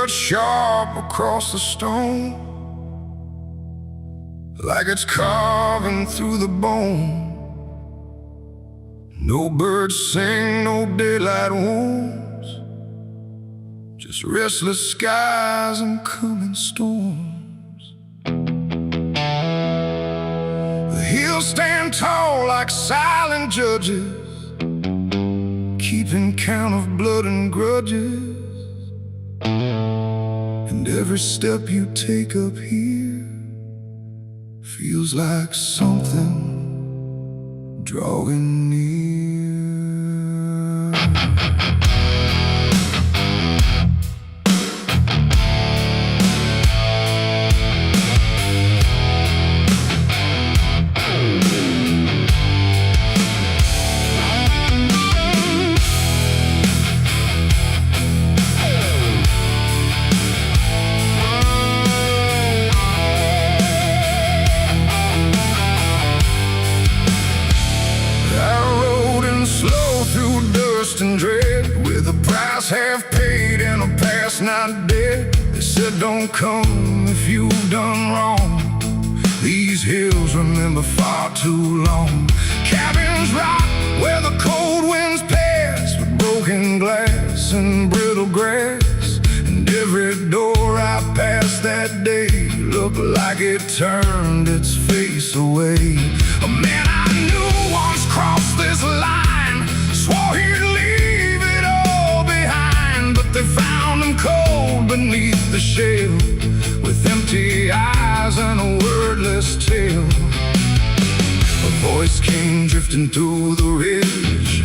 cut sharp across the stone, like it's carving through the bone. No birds sing, no daylight wounds, just restless skies and coming storms. The hills stand tall like silent judges, keeping count of blood and grudges. And every step you take up here feels like something drawing near. And dread, with a price half paid and a past not dead. They said don't come if you've done wrong. These hills remember far too long. Cabins rock where the cold winds pass, with broken glass and brittle grass. And every door I passed that day looked like it turned its face away. A man I knew once crossed this line, swore he'd leave it all behind, but they found him cold beneath the shell, with empty eyes and a wordless tale. A voice came drifting through the ridge,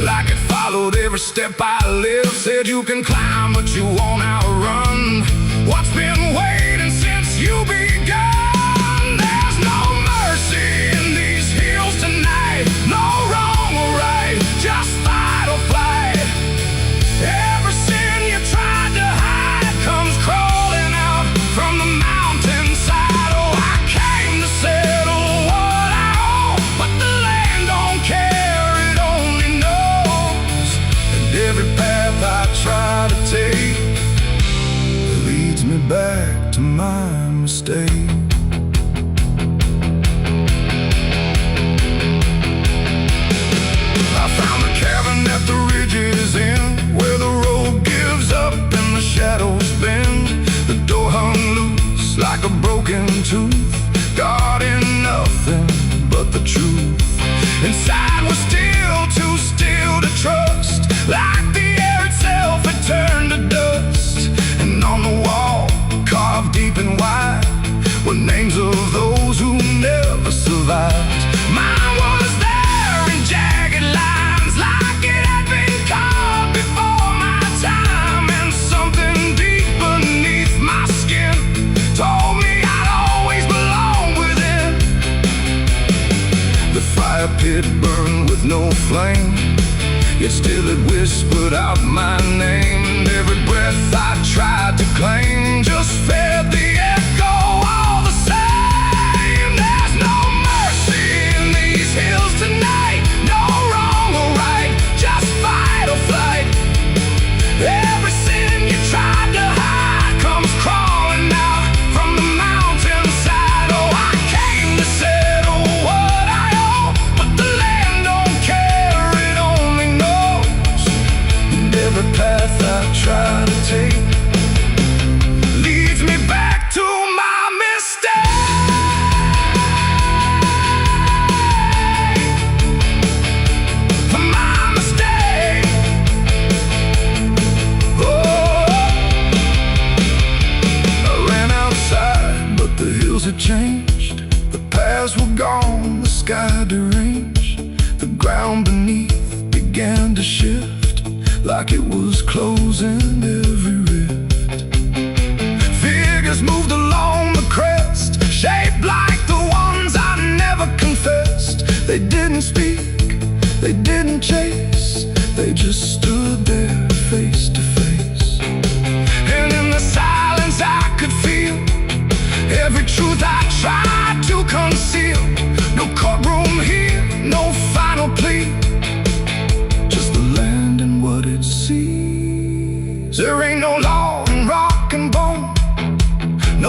like it followed every step I lived. Said you can climb, but you won't outrun what's been waiting since you begun. There's no mercy in these hills tonight, no wrong or right, just fight or flight. Every sin you tried to hide comes crawling out from the mountainside. Oh, I came to settle what I owe, but the land don't care, it only knows. And every path I try to take leads me back to my mistake. At the ridge's end, where the road gives up and the shadows bend, the door hung loose like a broken tooth, guarding nothing but the truth. Inside was still too still to trust, like the air itself had turned to dust. And on the wall, carved deep and wide, were names of those who never survived. Mine was there in jagged lines, like it had been carved before my time. And something deep beneath my skin told me I'd always belong within. The fire pit burned with no flame, yet still it whispered out my name. And every breath I tried to claim just fed the echo all the same. There's no mercy in these hills tonight, no wrong or right, just fight or flight. Every sin you tried to hide comes crawling out from the mountainside. Oh, I came to settle what I owe, but the land don't care, it only knows. And every path I try to take leads me back to my mistake. My mistake. Oh, I ran outside, but the hills had changed. The paths were gone, the sky deranged. The ground beneath began to shift, like it was closing every rift. Figures moved along the crest, shaped like the ones I never confessed. They didn't speak, they didn't chase, they just stood there face to face. And in the silence I could feel every truth I tried to conceal. No courtroom here, no final plea, just the land and what it sees. There ain't no law and rock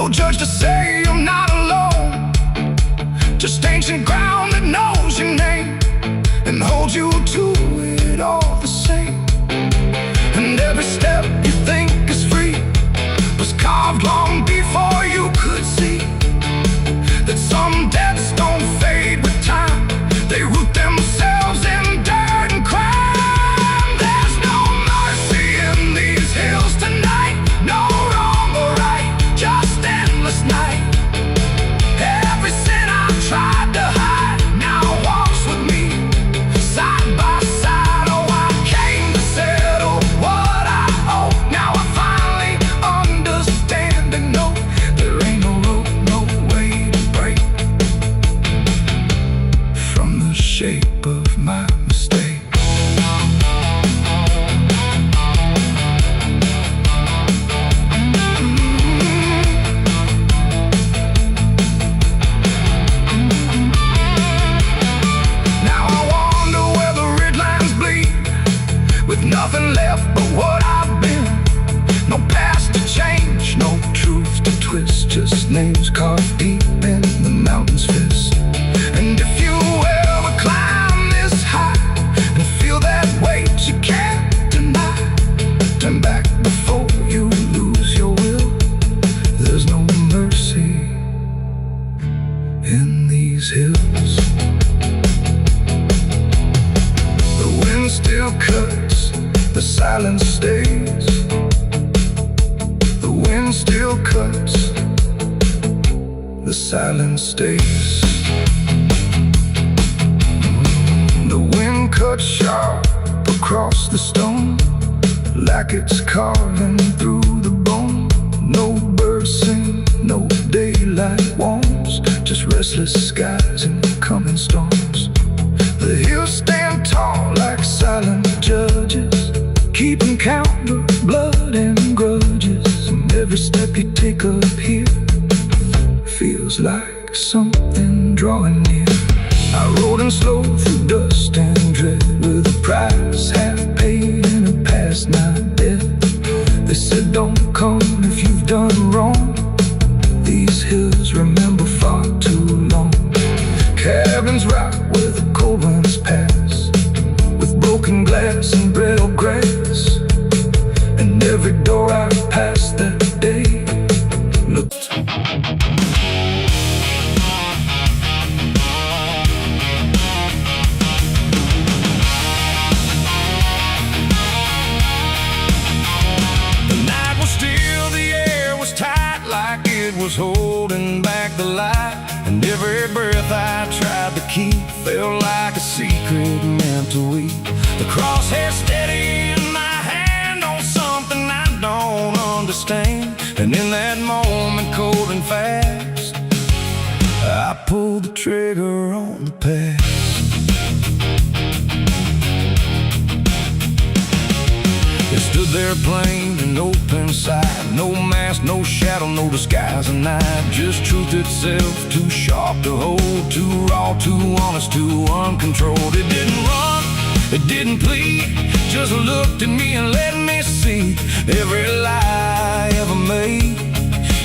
No judge to say I'm not alone. Just ancient ground that knows your name and holds you to it all the same. And every step you think is free was carved long before you could see that some debts don't fade with time. They root themselves in dirt and crime. There's no mercy in these hills tonight. No wrong or right, just endless night. Every sin I've tried to hide now walks with me, side by side. Oh, I came to settle what I owe. Now I finally understand and know there ain't no road, no way to break from the shape of my mistake. Now I wonder where the red lines bleed, with nothing left but what I've been. No past to change, no truth to twist, just names carved deep in the mountain's fist. And if you ever climb this high and feel that weight you can't deny, turn back before you lose your will. There's no mercy in these hills. The wind still cuts, the silence stays. The wind still cuts, the silence stays. The wind cuts sharp across the stone, like it's carving through the bone. No birds sing, no daylight warms, just restless skies and coming storms. The hills stand tall like silent judges, keeping count of blood and grudges. And every step you take up here feels like something drawing near. I rode in slow through dust and dread, with a price half paid and a past not dead. They said don't come if you've done wrong. These hills remember far too long. Cabins rock where the cold winds pass, with broken glass and brittle grass. And every door I passed that day looked. Was holding back the light, and every breath I tried to keep felt like a secret meant to weep. The crosshair steady in my hand on something I don't understand, and in that moment, cold and fast, I pulled the trigger on the past. It stood there plain and open sight, no mask, no shadow, no disguise at night. Just truth itself, too sharp to hold, too raw, too honest, too uncontrolled. It didn't run, it didn't plead, just looked at me and let me see every lie I ever made,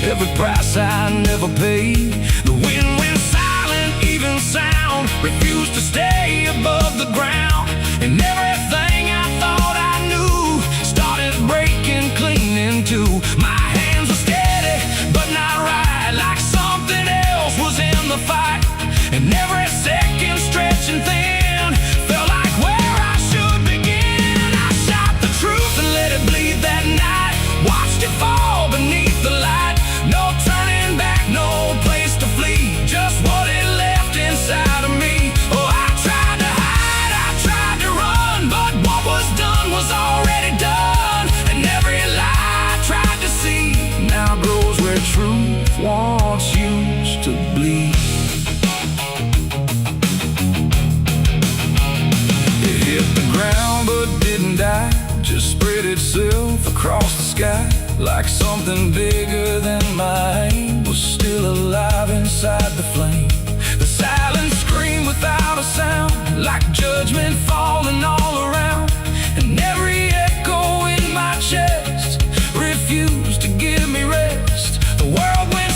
every price I never paid. The wind went silent, even sound refused to stay above the ground, and everything I thought I knew started breaking clean into. My hands were steady, but not right, like something else was in the fight. And every second stretching thin felt like where I should begin. I shot the truth and let it bleed that night, watched it fall beneath the light. No turning back, no place to flee, just what it left inside of me. Oh, I tried to hide, I tried to run, but what was done was already done. And every lie I tried to see now grows where truth once used to bleed. It hit the ground but didn't die, just spread itself across the sky, like something bigger than my aim was still alive inside the flame. The silent scream without a sound, like judgment falling all around. And every echo in my chest refused to give me rest. The world went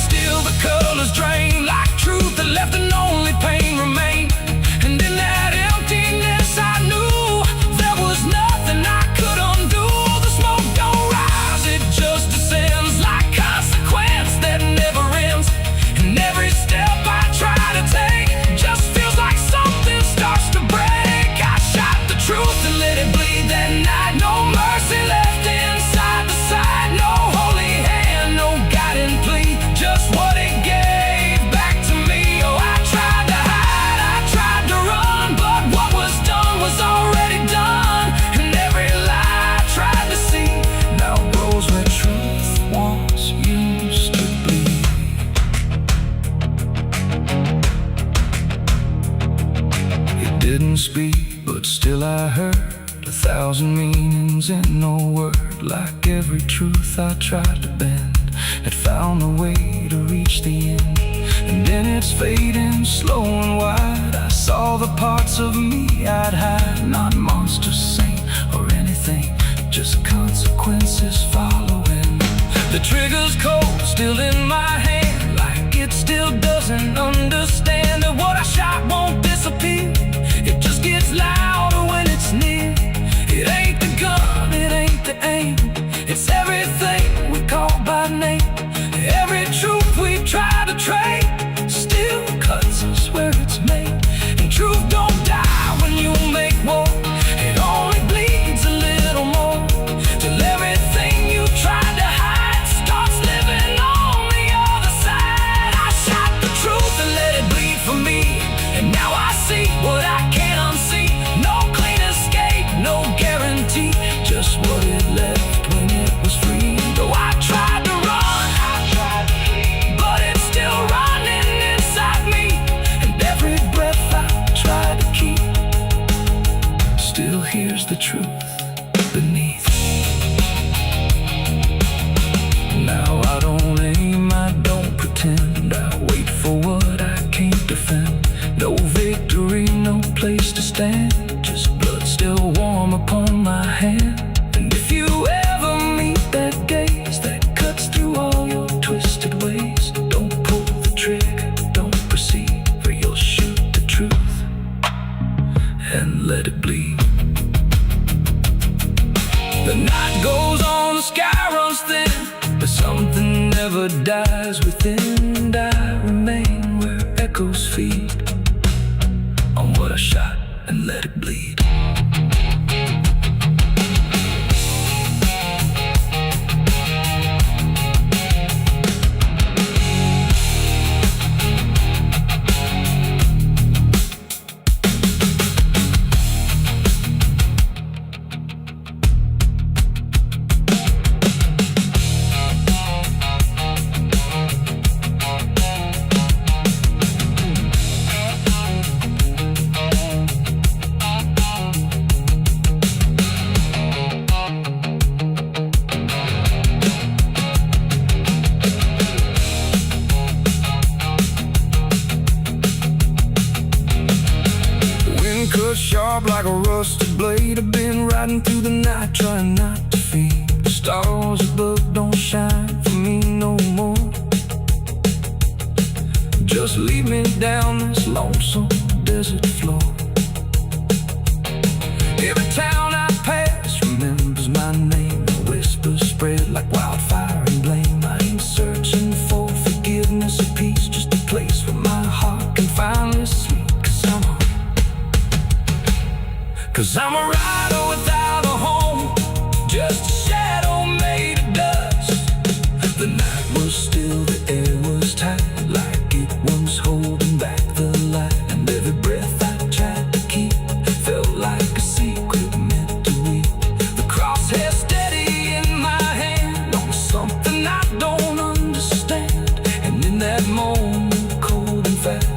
didn't speak, but still I heard 1,000 meanings in no word. Like every truth I tried to bend had found a way to reach the end. And then it's fading slow and wide. I saw the parts of me I'd hide. Not monster, saint, or anything, just consequences following. The trigger's cold, still in my hand, like it still doesn't understand that what I shot won't disappear. It just gets louder when it's near. It ain't the gun, it ain't the aim, it's everything we call by name. Every truth we try to trade still cuts us where it's made. And truth don't die when you make war. It only bleeds a little more, till everything you tried to hide starts living on the other side. I shot the truth and let it bleed for me, and now I see what I can't unsee. No clean escape, no guarantee, just what it left when it was free. Though I tried to run, but it's still running inside me. And every breath I try to keep still hears the truth beneath. Now I don't aim, I don't pretend, I wait for what I can't defend. No victory, no place to stand, just blood still warm upon my hand. And if you ever meet that gaze that cuts through all your twisted ways, don't pull the trigger, don't proceed, for you'll shoot the truth and let it bleed. The night goes on, the sky runs thin, but something never dies within. And I remain where echoes feed on what I shot and let it bleed. Cut sharp like a rusted blade. I've been riding through the night trying not to fade. The stars above don't shine for me no more. Just lead me down this lonesome desert floor. Every town I pass remembers my name. The whispers spread like wildfire and blame. I ain't searching for forgiveness or peace, just a place where my heart can finally sleep. Cause I'm a rider without a home, just a shadow made of dust. The night was still, the air was tight, like it was holding back the light. And every breath I tried to keep felt like a secret meant to weep. The crosshair steady in my hand on something I don't understand. And in that moment, cold and fast,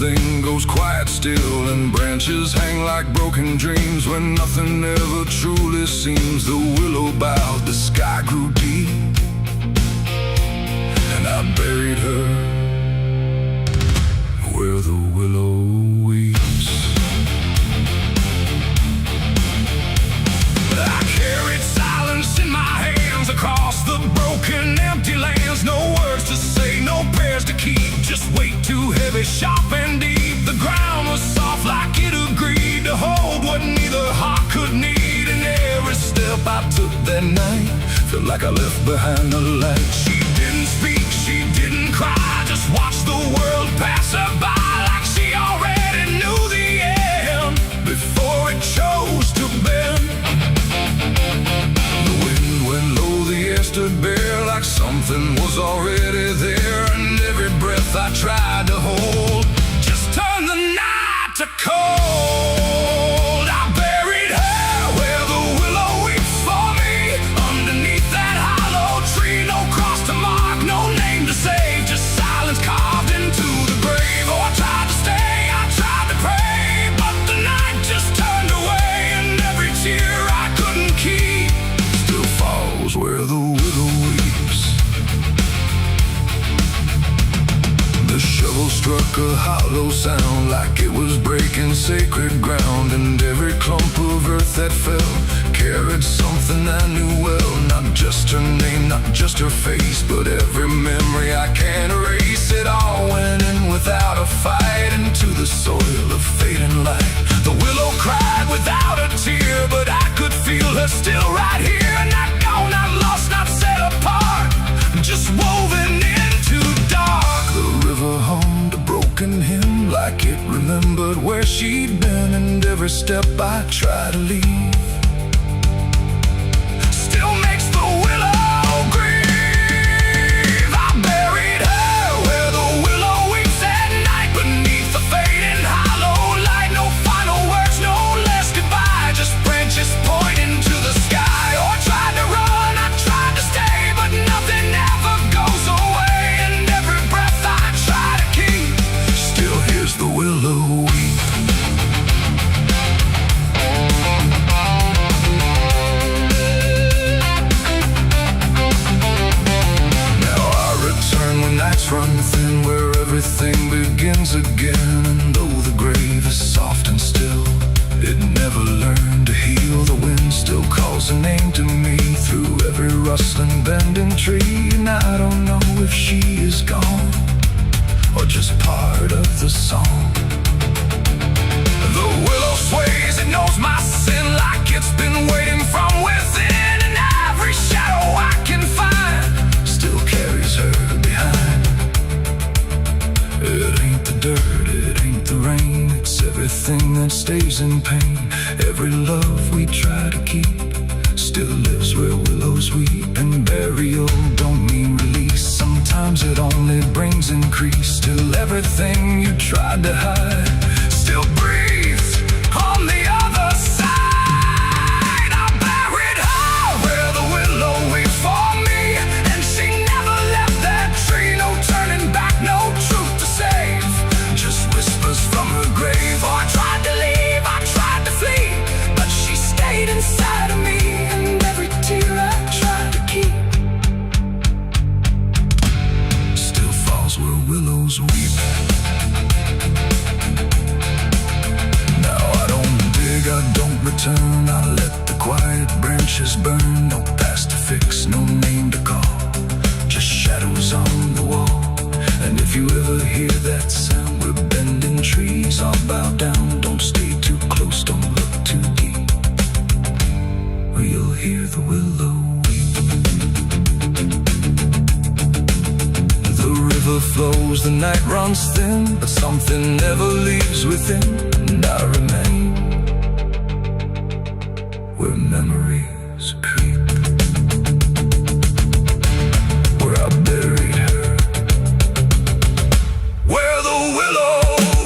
everything goes quiet still, and branches hang like broken dreams when nothing ever truly seems. The willow bowed, the sky grew deep, and I buried her where the willow weeps. I carried silence in my hands across the broken, empty lands. No words to say, no prayers to keep, just weight too heavy, sharp and deep. The ground was soft like it agreed to hold what neither heart could need. And every step I took that night felt like I left behind the light. She didn't speak, she didn't cry, just watched the world pass her by, like she already knew the end before it chose to bend. The wind went low, the air stood bare, like something was already there. And every breath I tried to hold just turned the night to struck a hollow sound, like it was breaking sacred ground. And every clump of earth that fell carried something I knew well. Not just her name, not just her face, but every memory I can't erase. It all went in without a fight, into the soil of fading light. The willow cried without a tear, but I could feel her still right here. Not gone, not lost, not set apart, just woven into dark. The river hummed a broken hymn, like it remembered where she'd been. And every step I try to leave still makes the willow grieve. I buried her where the willow weeps at night, beneath the fading hollow light. No final words, no less goodbye, just branches pointing to the sky. Or tried to run, I tried to stay, but nothing ever goes away. And every breath I try to keep still hears the willow weep. Nights run thin, where everything begins again. And though the grave is soft and still, it never learned to heal. The wind still calls a name to me through every rustling bending tree. And I don't know if she is gone or just part of the song. The willow sways, it knows my sin, like it's been waiting from within. And every shadow I can find still carries her behind. It ain't the dirt, it ain't the rain, it's everything that stays in pain. Every love we try to keep still lives where willows weep. And burial don't mean release, sometimes it only brings increase. Till everything you tried to hide still breathes on the other side. I buried her where the willow weeps for me, and she never left that tree. No turning back, no truth to save, just whispers from her grave. Oh, I tried to leave, I tried to flee, but she stayed inside of me. And every tear I tried to keep still falls where willows weep. Now I don't dig, I don't return, I let the quiet branches burn. No past to fix, no name to call, just shadows on the wall. And if you ever hear that sound, we're bending trees, I'll bow down. Don't stay too close, don't look too deep, or you'll hear the willow weep. The river flows, the night runs thin, but something never leaves within. And I remain where memories creep, where I buried her, where the willow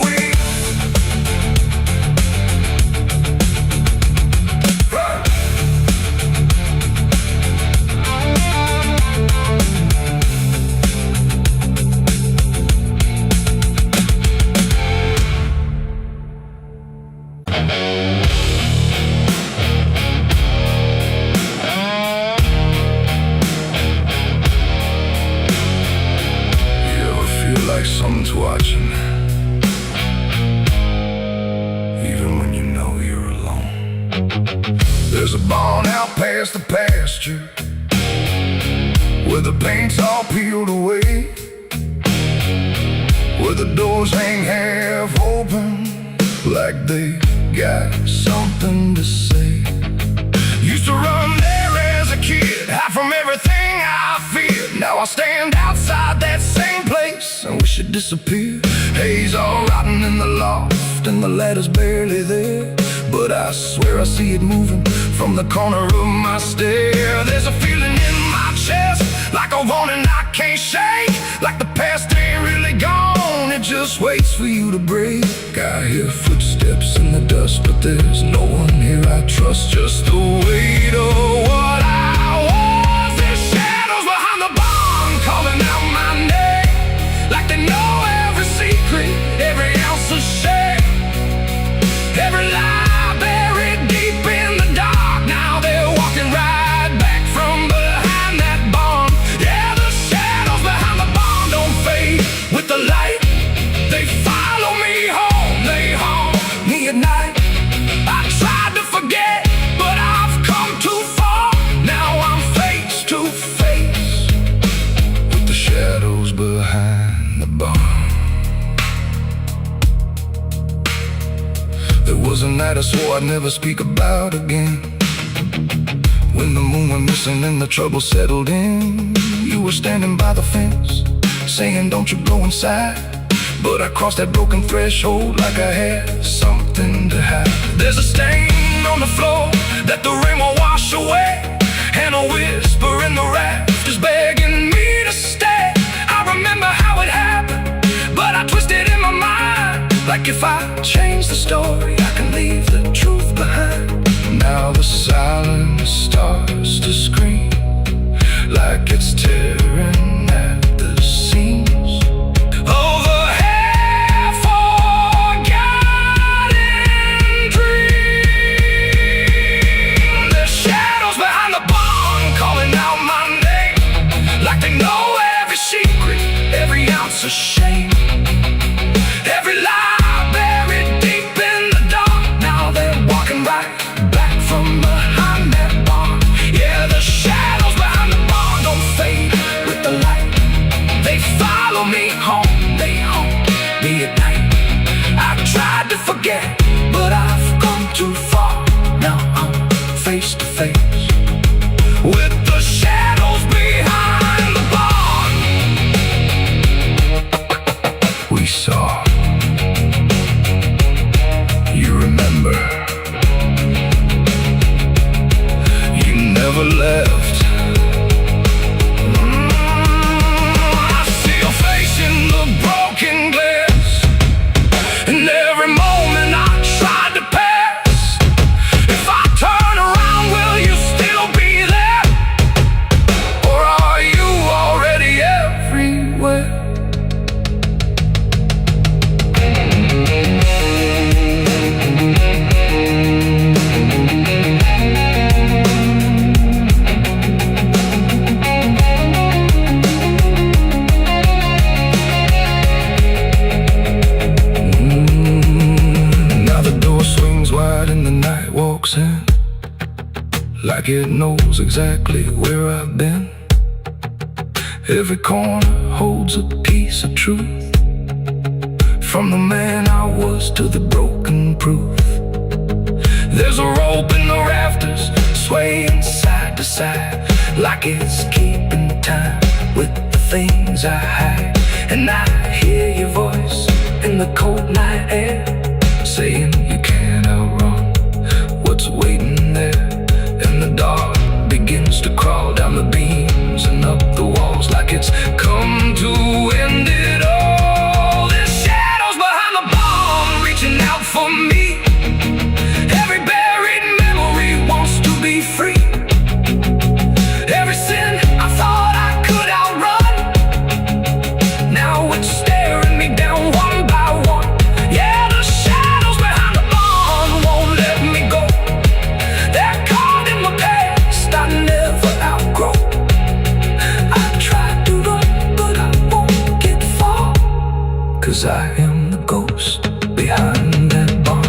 weeps. Like someone's watching, even when you know you're alone. There's a barn out past the pasture, where the paint's all peeled away, where the doors hang half open, like they got something to say. Used to run there as a kid, hide from everything I feared. Now I stand outside that same place and wish it disappeared. Haze all rotten in the loft, and the ladder's barely there, but I swear I see it moving from the corner of my stair. There's a feeling in my chest, like a warning I can't shake, like the past ain't really gone, it just waits for you to break. I hear footsteps in the dust, but there's no one here I trust, just the weight of what I was. There's shadows behind the barn, calling out my name, like they know every secret, every ounce of shame, every lie buried deep in the dark. Now they're walking right back from behind that barn. Yeah, the shadows behind the barn don't fade with the light, they shadows behind the barn. There was a night I swore I'd never speak about again. When the moon went missing and the trouble settled in, you were standing by the fence, saying don't you go inside. But I crossed that broken threshold like I had something to hide. There's a stain on the floor that the rain will wash away, and a whisper in the rafters begging me to stay. I remember how it happened, but I twisted in my mind, like if I change the story, I can leave the truth behind. Now the silence starts to scream, like it's tearing at the seams. Over half-forgotten dream. The shadows behind the barn calling out my name, like they know every secret, every ounce of shame, every lie buried deep in the dark. Now they're walking right back from behind that barn. Yeah, the shadows behind the barn don't fade with the light. They follow me home, they haunt me at night. I've tried to forget, but I've gone too far. Now I'm face to face with the shadows behind the barn. We saw. You remember. You never left. I see your face in the broken glass, and every moment I tried to pass. If I turn around, will you still be there? Or are you already everywhere? Now the door swings wide and the night walks in, like it knows exactly where I've been. Every corner holds a piece of truth, from the man I was to the broken proof. There's a rope in the rafters, swaying side to side, like it's keeping time with the things I hide. And I hear your voice in the cold night air, saying you can't outrun what's waiting there. And the dark begins to crawl down the beams and up the walls, like it's come to end it all. There's shadows behind the barn reaching out for me. Every buried memory wants to be free. Every sin I thought I could outrun, now it's staring me down one by one. Yeah, the shadows behind the barn won't let me go. They're caught in my past I never outgrow. I tried to run, but I won't get far, 'cause I am the ghost behind that barn.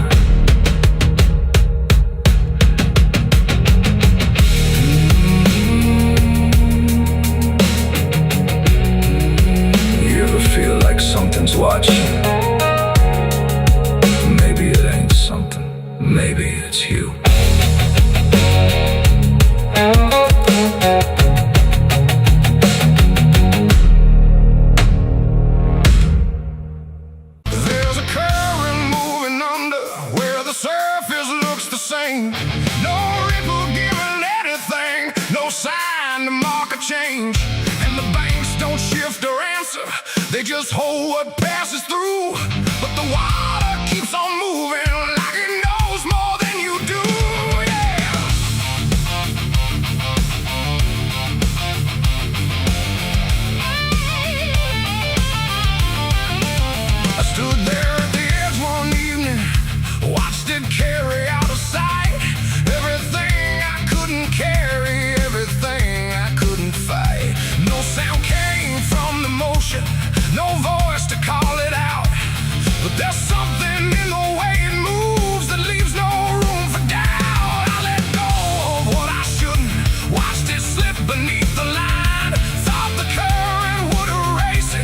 You ever feel like something's watching? Maybe it ain't something, maybe it's you. There's a current moving under where the surface looks the same. No ripple giving anything, no sign to mark a change. And the banks don't shift or answer, they just hold what passes through. But the water keeps on moving like it knows more than you do. Yeah. I stood there at the edge one evening, watched it carry out of sight. Everything I couldn't carry, everything I couldn't fight. No sound came from the motion, no voice to call it out. But there's something in the way it moves that leaves no room for doubt. I let go of what I shouldn't, watched it slip beneath the line. Thought the current would erase it,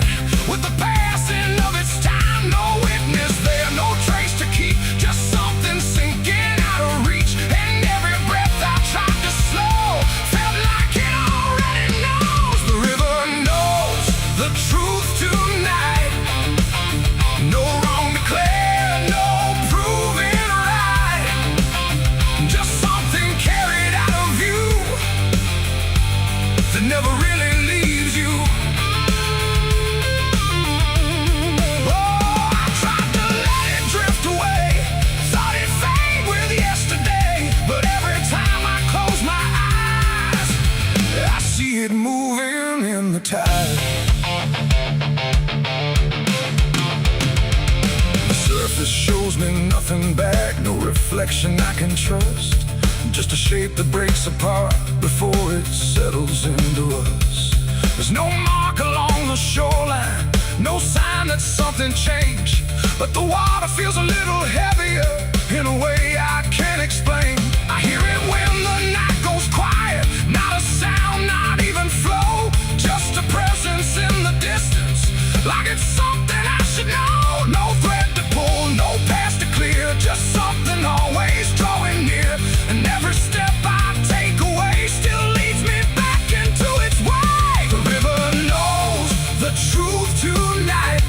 reflection I can trust, just a shape that breaks apart before it settles into us. There's no mark along the shoreline, no sign that something changed, but the water feels a little heavier in a way I can't explain. I hear it when the night goes quiet, not a sound, not even flow, just a presence in the distance, like it's something I should know. No thread to pull, no path to clear, just something always drawing near, and every step I take away still leads me back into its way. The river knows the truth tonight,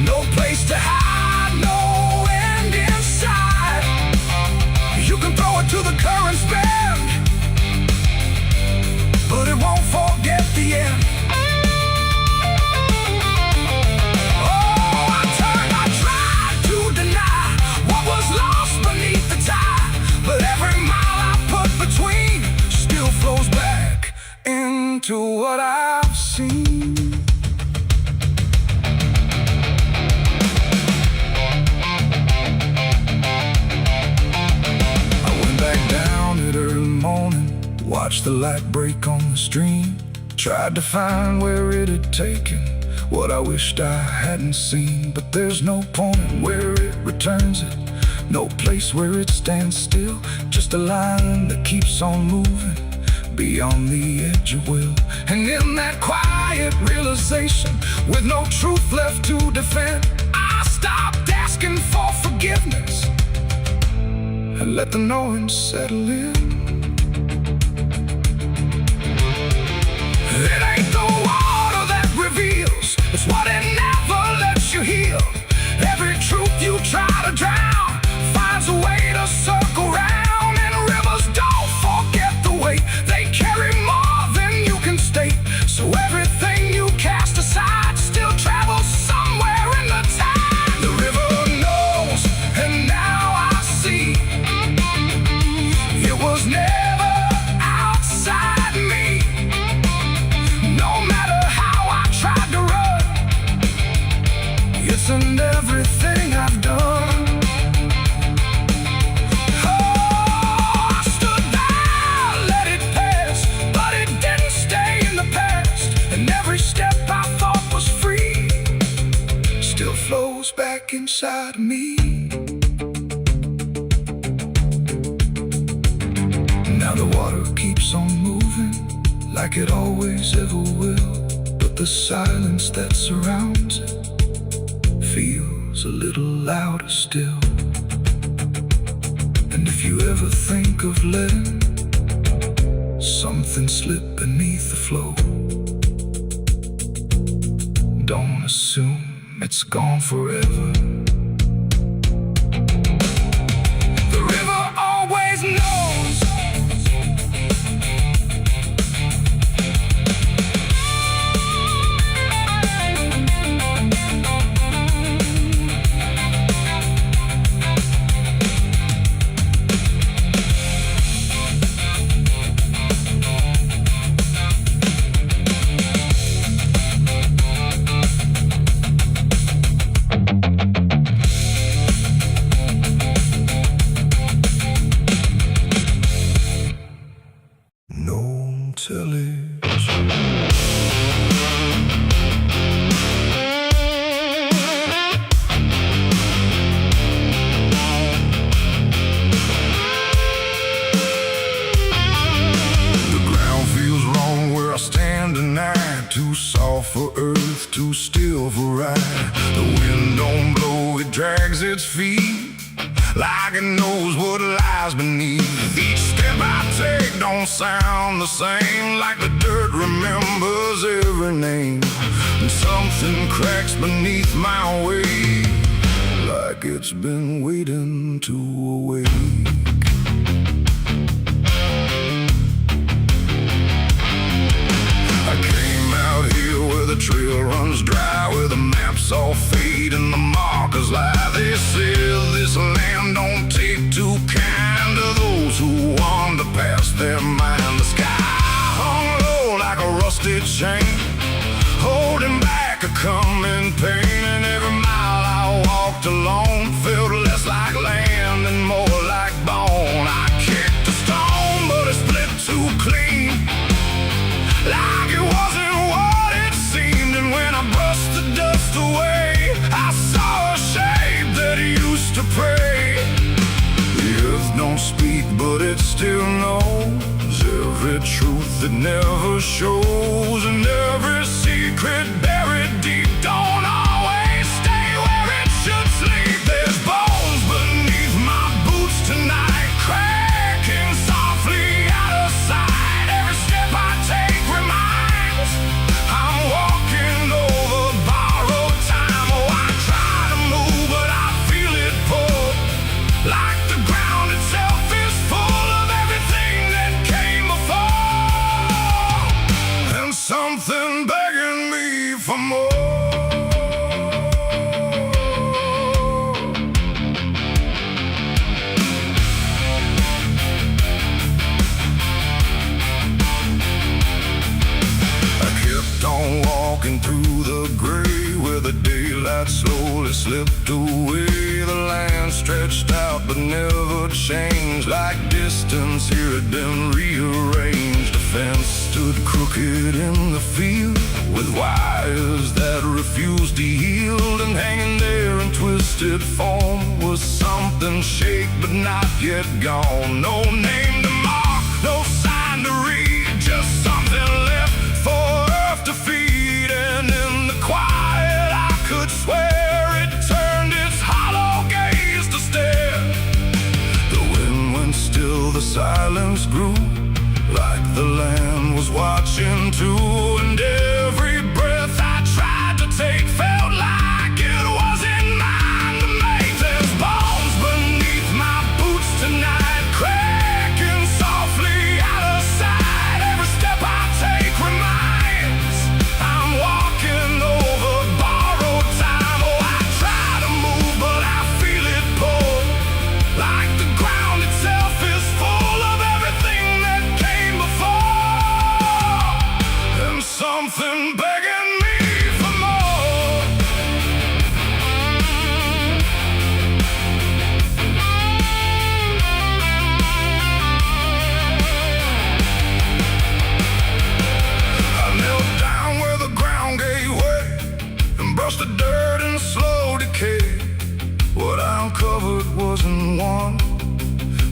no place to hide, no end in sight. You can throw it to the current's bend, but it won't forget the end. To what I've seen. I went back down at early morning, watched the light break on the stream, tried to find where it had taken what I wished I hadn't seen, but there's no point where it returns it, no place where it stands still, just a line that keeps on moving beyond the edge of will. And in that quiet realization, with no truth left to defend, I stopped asking for forgiveness and let the knowing settle in. It ain't the water that reveals, it's what it never lets you heal. Every truth you try to drown finds a way to circle round, and rivers don't forget the weight they carry more than you can state. So everything you cast aside still travels somewhere in the tide. The river knows, and now I see, it was never outside me. No matter how I tried to run, it's in everything I've done. Flows back inside me. Now the water keeps on moving like it always ever will, but the silence that surrounds it feels a little louder still. And if you ever think of letting something slip beneath the flow, don't assume it's gone forever. The river always knows. Too soft for earth, too still for ride. The wind don't blow, it drags its feet like it knows what lies beneath. Each step I take don't sound the same, like the dirt remembers every name. And something cracks beneath my weight, like it's been waiting to awake. The trail runs dry, where the maps all fade and the markers lie. They say this land don't take too kind to those who wander past their mind. The sky hung low like a rusted chain, holding back a coming pain. And every mile I walked alone felt less like land and I brushed the dust away, I saw a shape that used to pray. The earth don't speak, but it still knows every truth that never shows, and every secret buried deep don't always stay where it should sleep. There's bones beneath my boots tonight, cracking softly out of sight. Every step I take reminds I'm walking over borrowed time. Oh, I try to move, but I feel it pull, like the ground itself is full of everything that came before, and something begging me for more. Walking through the gray where the daylight slowly slipped away. The land stretched out but never changed, like distance here had been rearranged. A fence stood crooked in the field with wires that refused to yield, and hanging there in twisted form was something shaped but not yet gone. No name to mark, no sign to read, just something left for earth to feed. And in the quiet I could swear it turned its hollow gaze to stare. The wind went still, the silence grew, like the land was watching too. And every breath I tried to take felt like it wasn't mine to make. There's bones beneath my boots tonight, cracking softly out of sight. Every step I take reminds I'm walking over borrowed time. Oh, I try to move, but I feel it pull, like the ground itself is full of everything that came before, and something begging me for more. I knelt down where the ground gave way and brushed the dirt in slow decay. What I uncovered wasn't one,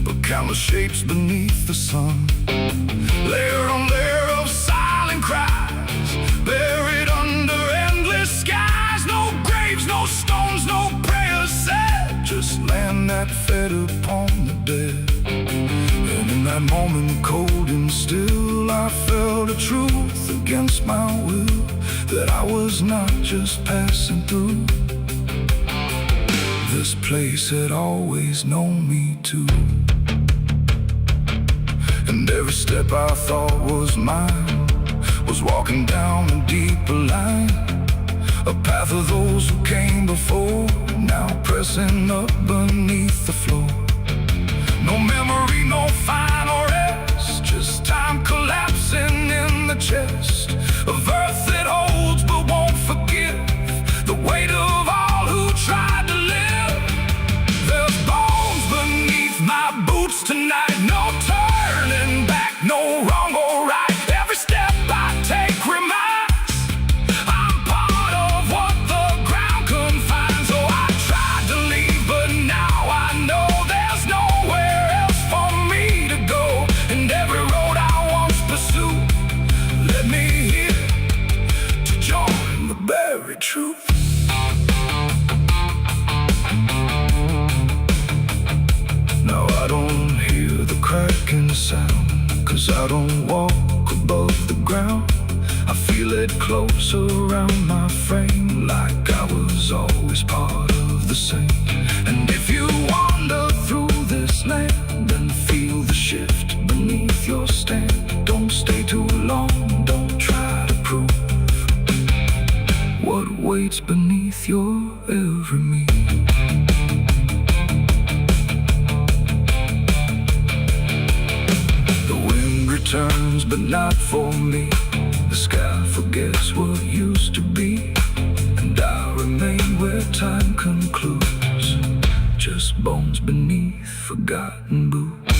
but countless shapes beneath the sun. Layer on layer of silent cries, buried under endless skies. No graves, no stones, no prayers said, just land that fed upon the dead. And in that moment, cold and still, I felt a truth against my will, that I was not just passing through. This place had always known me too. And every step I thought was mine was walking down a deeper line, a path of those who came before, now pressing up beneath the floor. No memory, no final rest, just time collapsing in the chest of earth that holds but won't forgive the weight of all who tried to live. There's bones beneath my boots tonight, no turning back, no wrong or right. Every step I take reminds I'm part of what the ground confines. So I tried to leave, but now I know there's nowhere else for me to go. And every road I once pursued led me here to join the buried truth. Now I don't hear the cracking sound, 'cause I don't walk above the ground. I feel it close around my frame, like I was always part of the same. And if you wander through this land and feel the shift beneath your stand, don't stay too long, don't try to prove what waits beneath your every move. Turns, but not for me. The sky forgets what used to be, and I remain where time concludes, just bones beneath forgotten boots.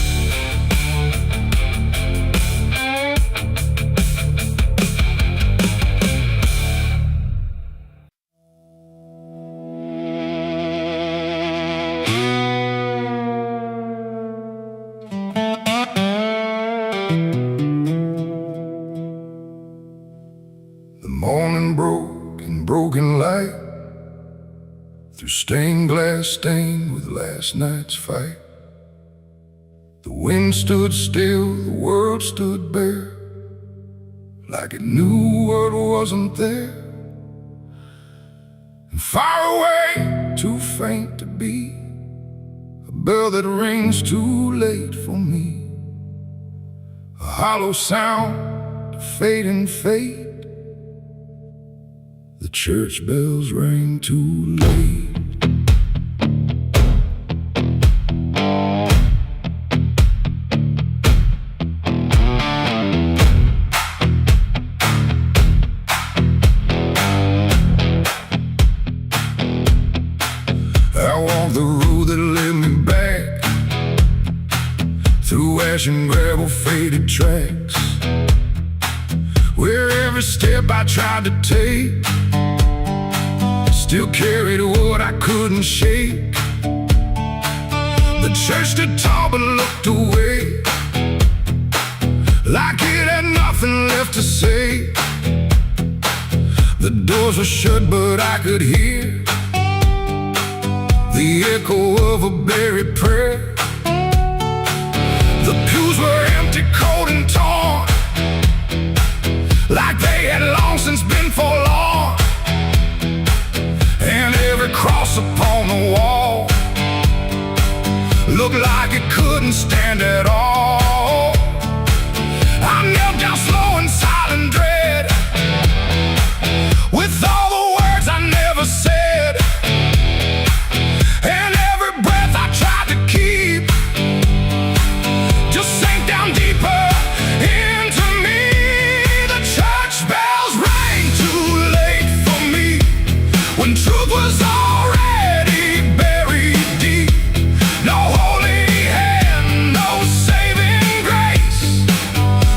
broken light, through stained glass stained with last night's fight. The wind stood still, the world stood bare, like it knew what wasn't there. And far away, too faint to be, a bell that rings too late for me, a hollow sound, a fading fate. The church bells rang too late. I walked the road that led me back, through ash and gravel faded tracks, where every step I tried to take still carried what I couldn't shake. The church stood tall but looked away, like it had nothing left to say. The doors were shut but I could hear the echo of a buried prayer. The pews were empty, cold and torn, like they had long since been forlorn. And every cross upon the wall looked like it couldn't stand at all. I knelt down slow in silent dread, with all the words I never said, and every breath I tried to keep just sank down deeper into me. The church bells rang too late for me, when truth was already buried deep. No holy hand, no saving grace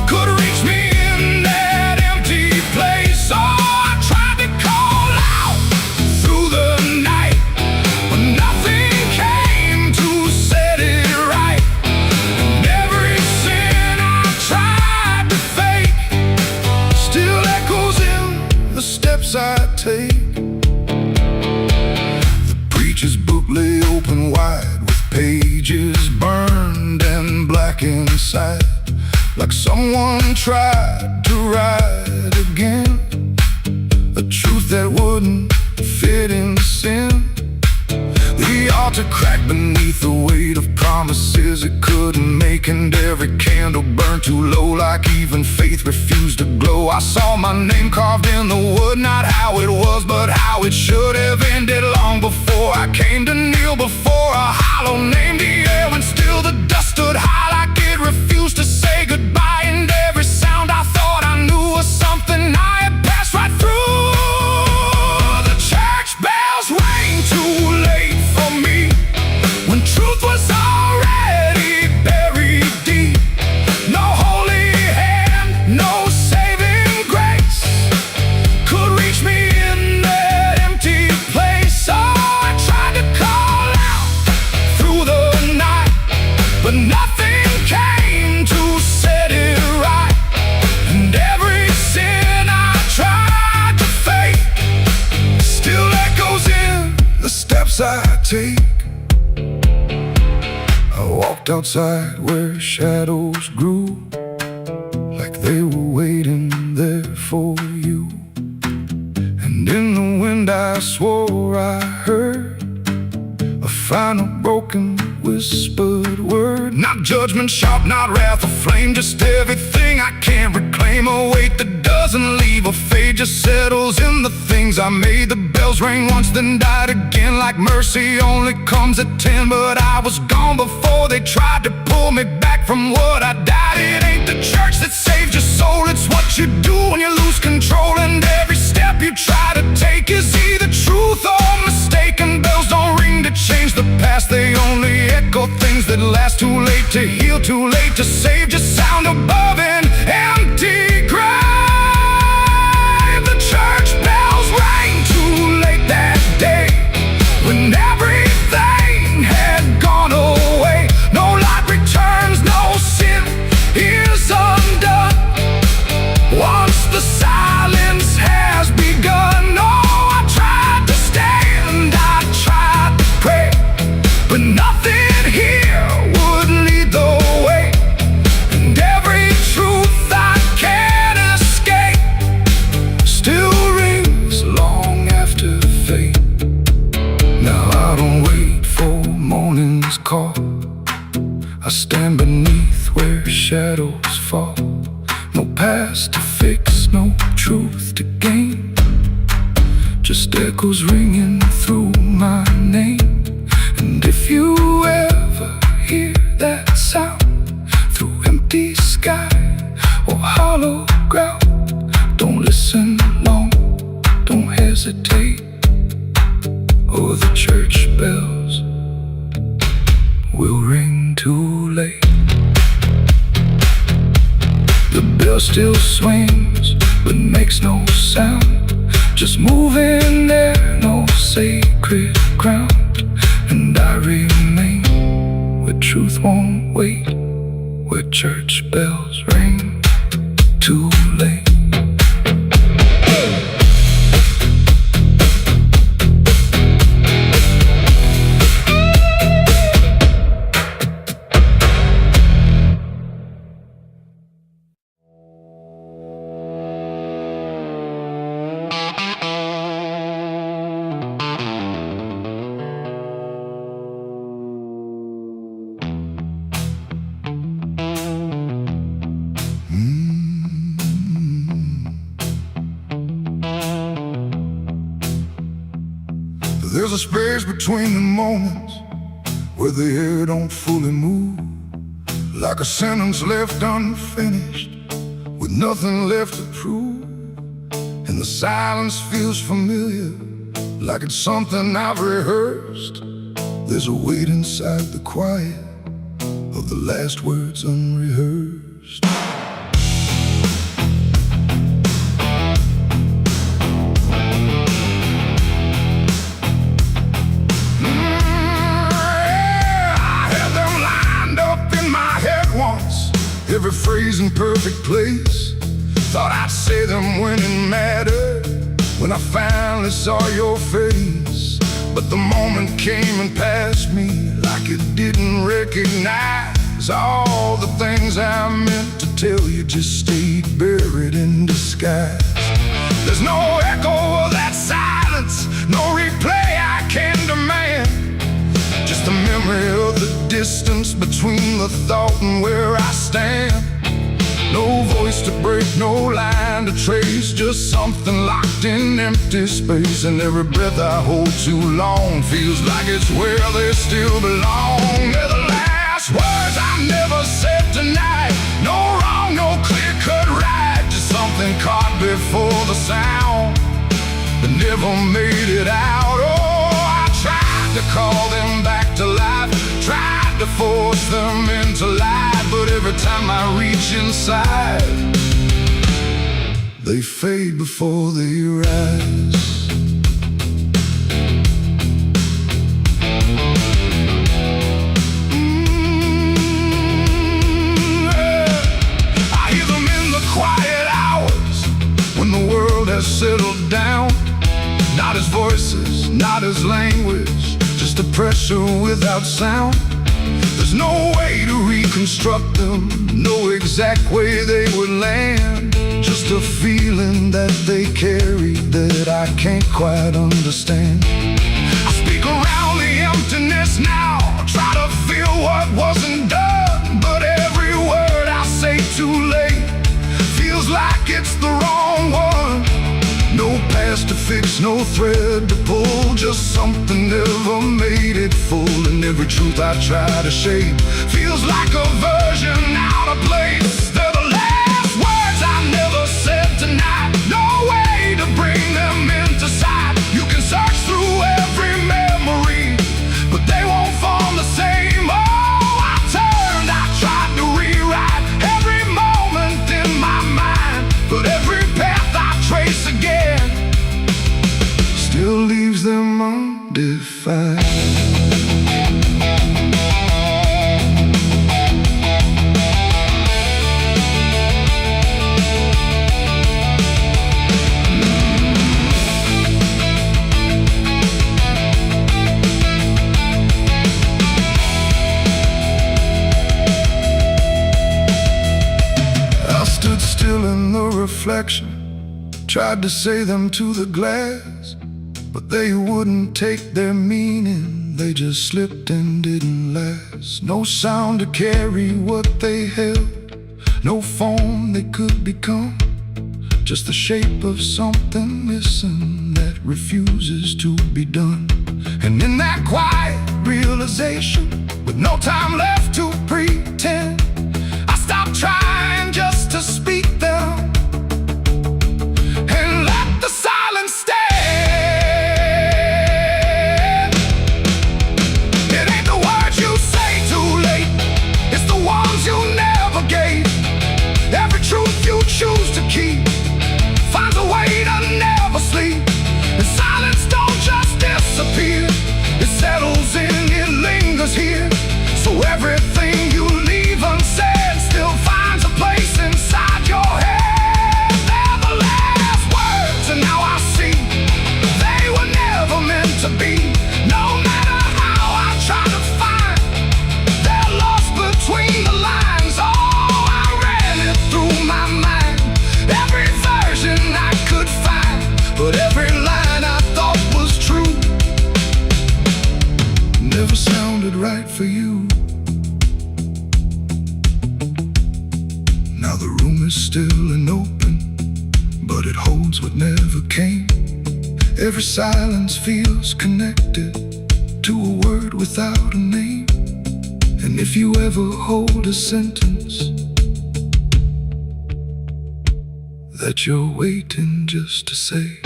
could reach me in that empty place. Oh, I tried to call out through the night, but nothing came to set it right. And every sin I tried to fake still echoes in the steps I take. The preacher's book lay open wide, with pages burned and black inside, like someone tried to write again a truth that wouldn't fit in sin. The altar cracked beneath the weight of promises it couldn't make, and every candle burned too low, like even faith refused to glow. I saw my name carved in the wood, not how it was, but how it should have ended long before I came to kneel before a hollow name. The air and still the dust stood high, like it refused to say goodbye. And every sound I thought I knew was something I had passed right through. The church bells rang too late for me, when truth was already buried deep. No holy hand, no saving grace could reach me in that empty place. Oh, I tried to call out through the night, but nothing came to set it right. And every sin I tried to fake still echoes in the steps I take. I walked outside where shadows grew, like they were waiting there for you. And in the wind I swore I heard a final broken whispered word. Not judgment sharp, not wrath or flame, just everything I can't reclaim. A weight that doesn't leave or fade, just settles in the things I made. The bells rang once then died again, like mercy only comes at 10. But I was gone before they tried to pull me back from what I died. It ain't the church that saves your soul, it's what you do when you lose control. And every step you try to take is either truth or mistaken. Bells don't ring to change the past, they only echo things that last. Too late to heal, too late to save, just sound above an empty grave. The church bells rang too late that day, when everything had gone away. No light returns, no sin is undone once the silence has begun. Oh, I just echoes ringing through my name. And if you ever hear that sound through empty sky or hollow ground, don't listen long, don't hesitate, or the church bells will ring too late. The bell still swings but makes no sound, just moving there, no sacred ground. And I remain where truth won't wait, where church bells ring too late. There's a space between the moments where the air don't fully move, like a sentence left unfinished with nothing left to prove. And the silence feels familiar, like it's something I've rehearsed. There's a weight inside the quiet of the last words unrehearsed. Every phrase in perfect place, thought I'd say them when it mattered, when I finally saw your face. But the moment came and passed me like it didn't recognize all the things I meant to tell you just stayed buried in disguise. There's no echo of that silence, no replay I can demand, just the memory of the distance between the thought and where I stand. No voice to break, no line to trace, just something locked in empty space. And every breath I hold too long feels like it's where they still belong. They're the last words I never said tonight. No wrong, no clear-cut right, just something caught before the sound that never made it out. Oh, I tried to call them back to life, tried to force them into light, but every time I reach inside, they fade before they rise. I hear them in the quiet hours when the world has settled down. Not as voices, not as language, just a pressure without sound. There's no way to reconstruct them, no exact way they would land, just a feeling that they carry that I can't quite understand. I speak around the emptiness now, try to feel what wasn't done, but every word I say too late feels like it's the wrong one. No past to fix, no thread to pull, just something never made it full. And every truth I try to shape feels like a version out of place. They're the last words I never said tonight, no way to bring them into sight. You can search through every memory, but they won't form the same. Oh, I turned, I tried to rewrite every moment in my mind, but every path I trace again still leaves them undefined. I stood still in the reflection, tried to say them to the glass, but they wouldn't take their meaning, they just slipped and didn't last. No sound to carry what they held, no form they could become, just the shape of something missing that refuses to be done. And in that quiet realization, with no time left to pretend, I stopped trying just to speak them and let the silence stand. It ain't the words you say too late, it's the ones you never gave. Every truth you choose to keep finds a way to never sleep. And silence don't just disappear, it settles in, it lingers here. So everything you leave unsaid still finds a place inside your head. They're the last words, and now I see they were never meant to be. No matter how I try to find, they're lost between the lines. Oh, I ran it through my mind, every version I could find, but every line I thought was true never sounded right for you. Now the room is still and open, but it holds what never came. Every silence feels connected to a word without a name. And if you ever hold a sentence that you're waiting just to say,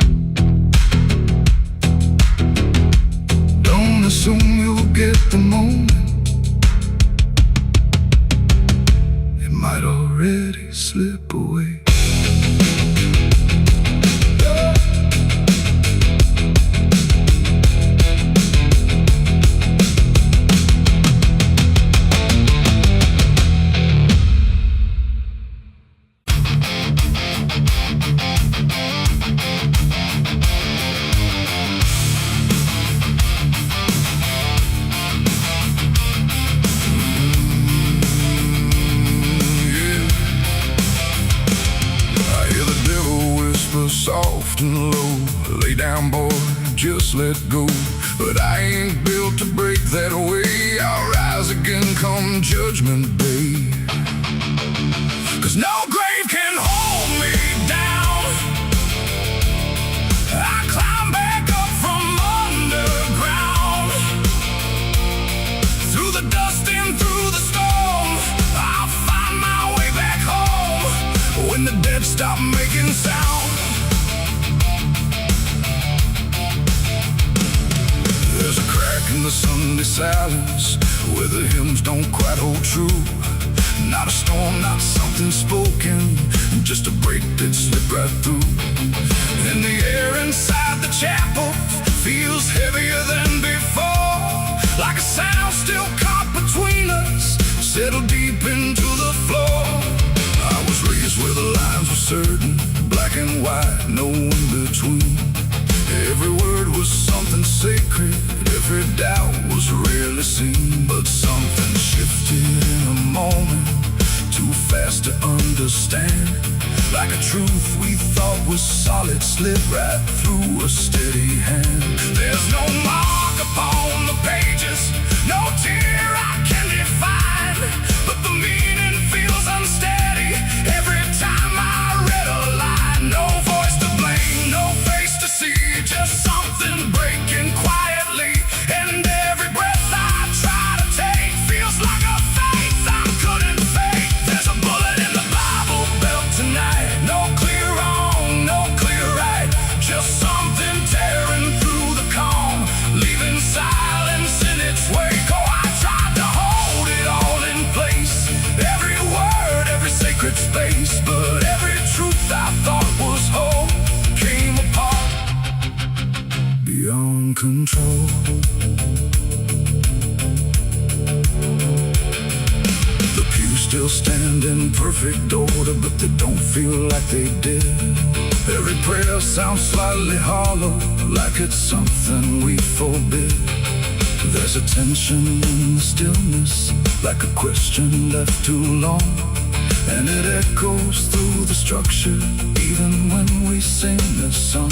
don't assume you'll get the moment, it might already slip away. Soft and low, lay down boy, just let go. But I ain't built to break that way. I'll rise again come judgment day. 'Cause no grave can hold me down. I climb back up from underground, through the dust and through the storm. I'll find my way back home when the dead stop making sound. There's a crack in the Sunday silence where the hymns don't quite hold true. Not a storm, not something spoken, just a break that slipped right through. And the air inside the chapel feels heavier than before, like a sound still caught between us, settled deep into the floor. I was raised where the lines were certain, black and white, no in between. Every word was something sacred, every doubt was rarely seen. But something shifted in a moment, too fast to understand. Like a truth we thought was solid slid right through a steady hand. There's no mark upon the pages, no tear I can define, but the meaning feels unsteady every time I read a line. No voice to blame, no face to see, just something breaking quietly. And every breath I try to take feels like a faith I couldn't fake. There's a bullet in the Bible belt tonight, no clear wrong, no clear right, just something tearing through the calm, leaving silence in its wake. Oh, I tried to hold it all in place, every word, every sacred space, but every truth I thought was whole came apart beyond control. The pews still stand in perfect order, but they don't feel like they did. Every prayer sounds slightly hollow, like it's something we forbid. There's a tension in the stillness, like a question left too long, and it echoes through the structure, even when we sing this song.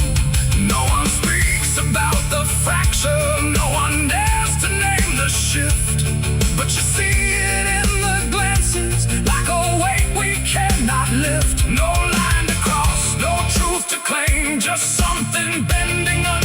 No one speaks about the fracture, no one dares to name the shift, but you see it in the glances, like a weight we cannot lift. No line to cross, no truth to claim, just something bending under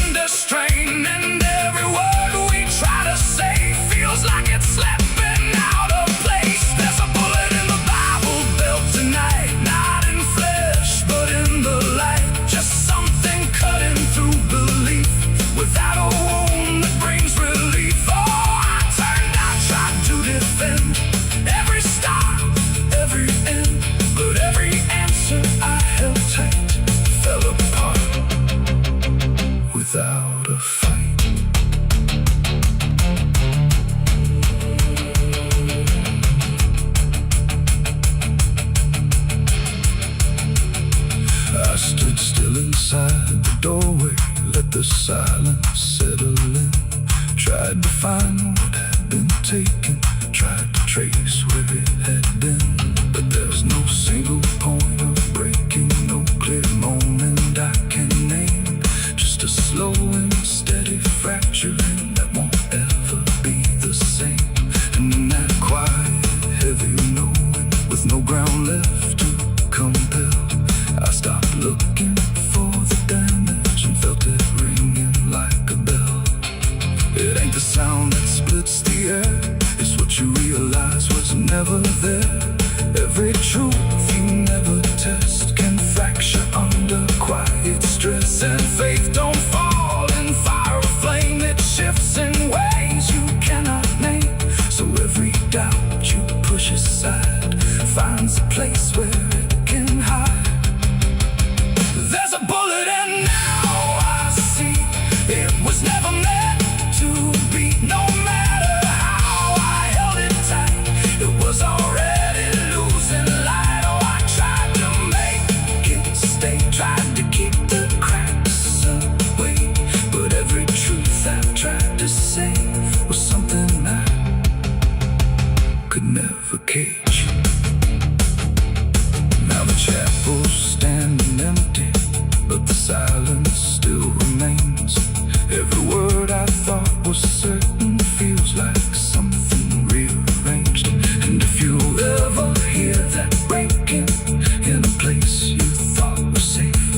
fight. I stood still inside the doorway, let the silence settle in. Tried to find what had been taken, tried to trace where it had been. But there's no single point of breaking, no clear moment I can name. Just a slow and steady fracturing that won't ever be the same. And in that quiet, heavy knowing, with no ground left to compel, I stopped looking for the damage and felt it ringing like a bell. It ain't the sound that splits the air, it's what you realize was never there. Every truth you never test can fracture under quiet stress. And faith don't fall in fire or flame, it shifts in ways you cannot name. So every doubt you push aside finds a place where it can hide. There's a bullet and now I see it was never meant to be. No matter how I held it tight, it was already losing light. Oh, I tried to make it stay, tried to keep the cracks away. But every truth I tried to say was something I could never cage. Now the chapel's standing empty, but the silence still remains. Every word I thought was certain feels like something rearranged. And if you ever hear that breaking in a place you thought was safe,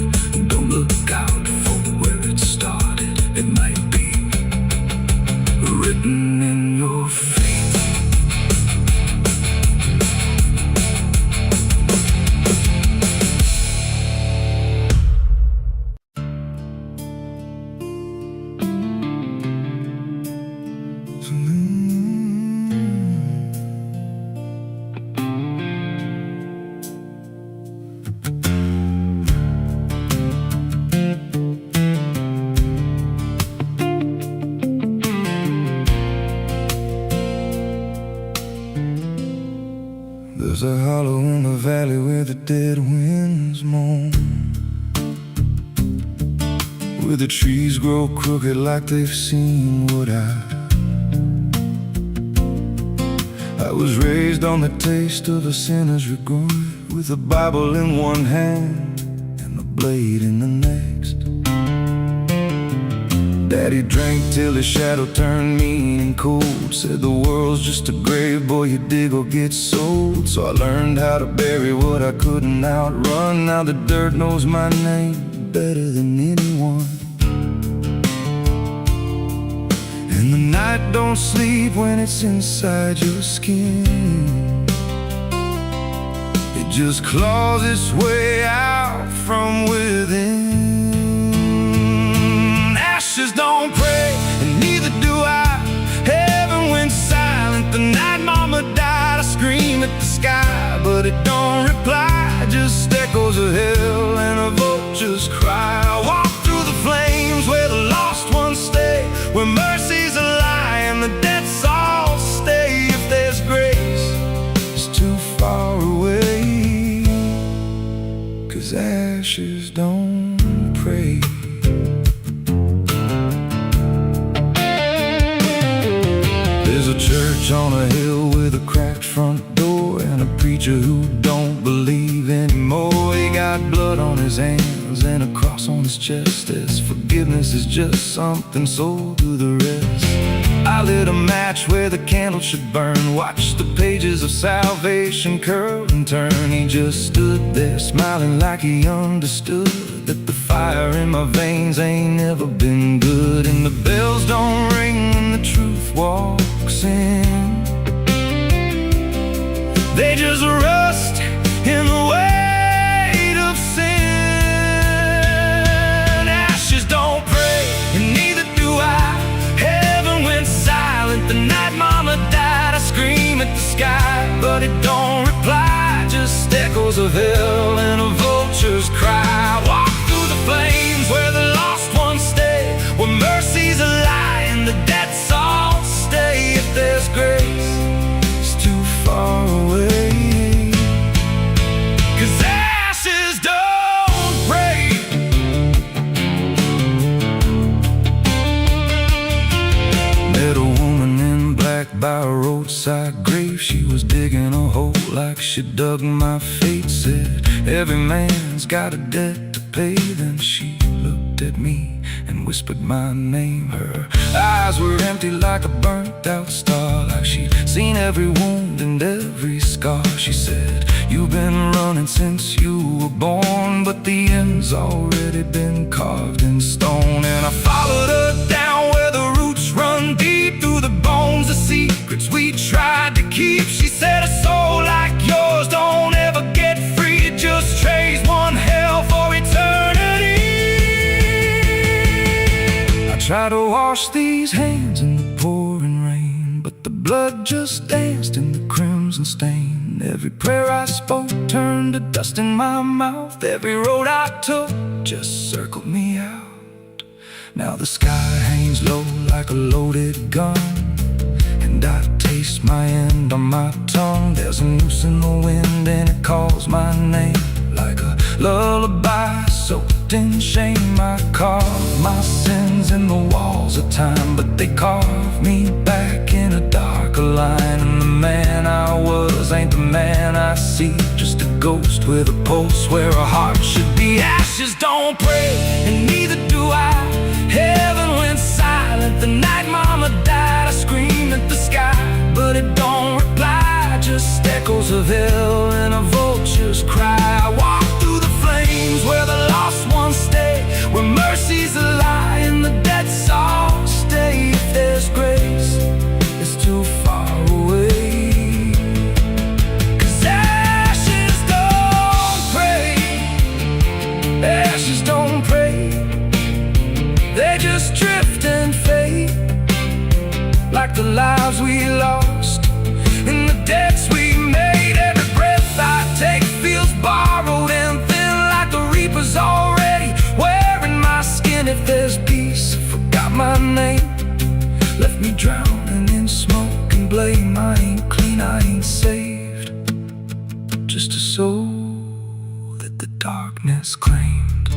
don't look out for where it started. It might be written in your fate. There's a hollow in the valley where the dead winds moan, where the trees grow crooked like they've seen what I was raised on the taste of a sinner's regret, with a Bible in one hand and a blade in the next. Daddy drank till his shadow turned mean and cold, said the world's just a grave, boy, you dig or get sold. So I learned how to bury what I couldn't outrun. Now the dirt knows my name better than anyone. And the night don't sleep when it's inside your skin. It just claws its way out from within. Ashes don't pray, and neither do I. Heaven went silent the night mama died. I scream at the sky, but it don't reply. Just echoes of hell and a vulture's cry. I walk through the flames where the lost ones stay, where mercy's a lie and the dead all stay. If there's grace, it's too far away, 'cause ashes don't pray. There's a church on a hill with a cracked front door, and a preacher who don't believe anymore. He got blood on his hands and a cross on his chest, as forgiveness is just something so do the rest. I lit a match where the candle should burn, watched the pages of salvation curl and turn. He just stood there smiling like he understood that the fire in my veins ain't never been good. And the bells don't ring when the truth walks in, they just rust in the weight of sin. Ashes don't pray, and neither do I. Heaven went silent the night mama died. I scream at the sky, but it don't reply. Just echoes of hell and a vulture's cry. Walk through the flames where the lost ones stay, where mercy mercy's a lie and the debts all stay. If there's grace, it's too far away. 'Cause ashes don't break. Met a woman in black by a roadside grave. She was digging a hole like she dug my fate. Said every man's got a debt to pay. Then she looked at me and whispered my name. Her eyes were empty like a burnt out star, like she'd seen every wound and every scar. She said, you've been running since you were born, but the end's already been carved in stone. And I followed her down where the roots run deep through the bones, the secrets we tried to keep. She said, a soul like yours don't ever get free. It just trades one hell for eternity. I tried to wash these hands in the pouring rain, but the blood just danced in the crimson stain. Every prayer I spoke turned to dust in my mouth. Every road I took just circled me out. Now the sky hangs low like a loaded gun, and I taste my end on my tongue. There's a noose in the wind and it calls my name like a lullaby soaked in shame. I carve my sins in the walls of time, but they carve me back in a darker line. And the man I was ain't the man I see, just a ghost with a pulse where a heart should be. Ashes don't pray, and neither do I. Heaven went silent the night mama died. I screamed at the sky, but it don't reply. Just echoes of hell and a vulture's cry. I walk through the flames where the lost ones stay, where mercy's a lie and the debts all stay. If there's grace, it's too far away. 'Cause ashes don't pray, ashes don't pray. They just drift and fade, like the lives we lost and the debts we made. Every breath I take feels borrowed and thin, like the reaper's already wearing my skin. If there's peace, I forgot my name, left me drowning in smoke and blame. I ain't clean, I ain't saved, just a soul that the darkness claimed.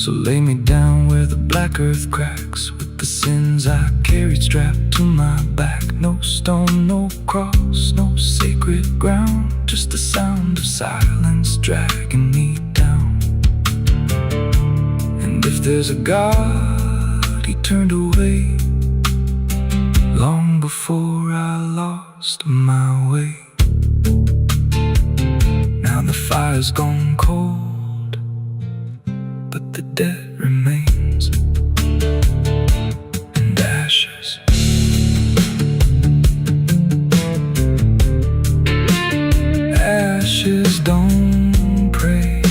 So lay me down where the black earth cracks, with the sins I carried strapped to my back. No stone, no cross, no sacred ground, just the sound of silence dragging me down. And if there's a God, he turned away long before I lost my way. Now the fire's gone cold, but the debt remains, and ashes. Ashes don't pray.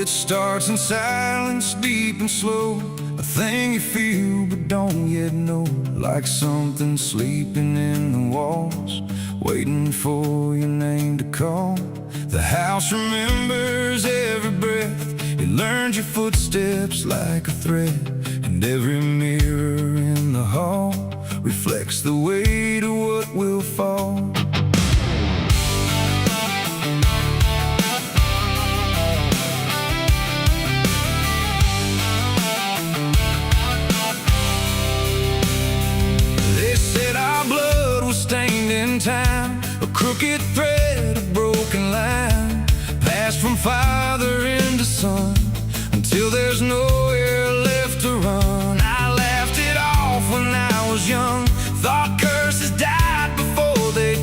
It starts in silence, deep and slow, a thing you feel but don't yet know. Like something sleeping in the walls, waiting for your name to call. The house remembers every breath, it learns your footsteps like a thread. And every mirror in the hall reflects the weight of what will fall. Stained in time, a crooked thread, a broken line, passed from father into son, until there's nowhere left to run. I laughed it off when I was young, thought curses died before they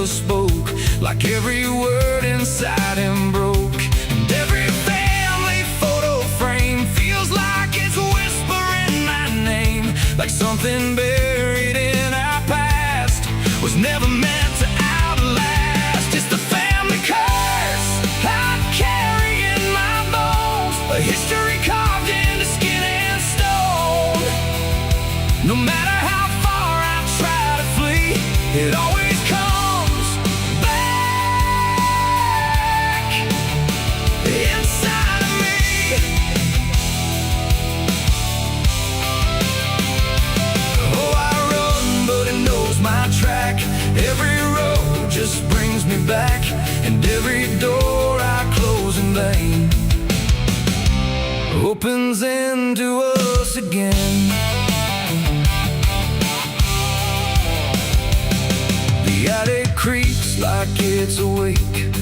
never spoke, like every word inside him broke. And every family photo frame feels like it's whispering my name, like something buried in our past was never meant to outlast. It's the family curse I carry in my bones, a history carved into skin and stone. No matter how far I try to flee, it always comes back inside of me. Oh, I run, but it knows my track. Every road just brings me back, and every door I close in vain opens into us again. The attic creaks like it's awake,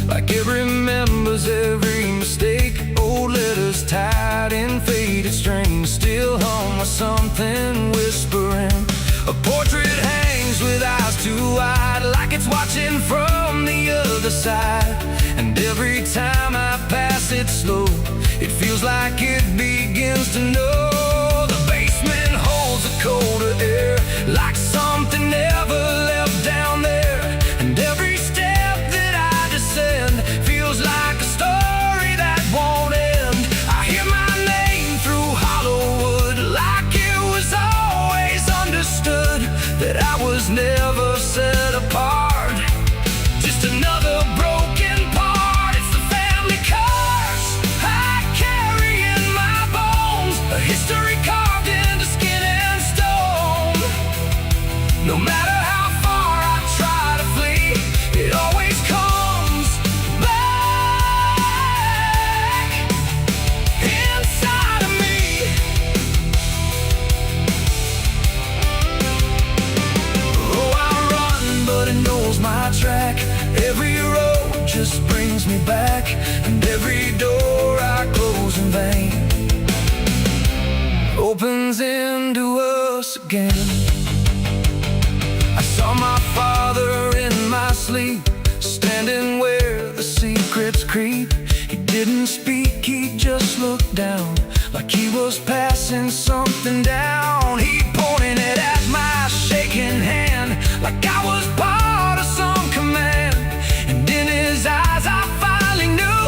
like it remembers every mistake. Old letters tied in faded strings still hung with something whispering. A portrait hangs with eyes too wide, like it's watching from the other side. And every time I pass it slow, it feels like it begins to know. The basement holds a colder air, like something never left down there. And every step that I descend feels like a story that won't end. I hear my name through hollow wood, like it was always understood that I was never set apart, just another broken part. It's the family curse I carry in my bones, a history carved into skin and stone. No matter how far I try to flee, it always comes back inside of me. Oh, I run, but it knows my track. Every road just brings me back, and every door I close in vain opens into us again. I saw my father in my sleep, standing where the secrets creep. He didn't speak, he just looked down, like he was passing something down. He pointed it at my shaking hand, like I was part of some command. And in his eyes I finally knew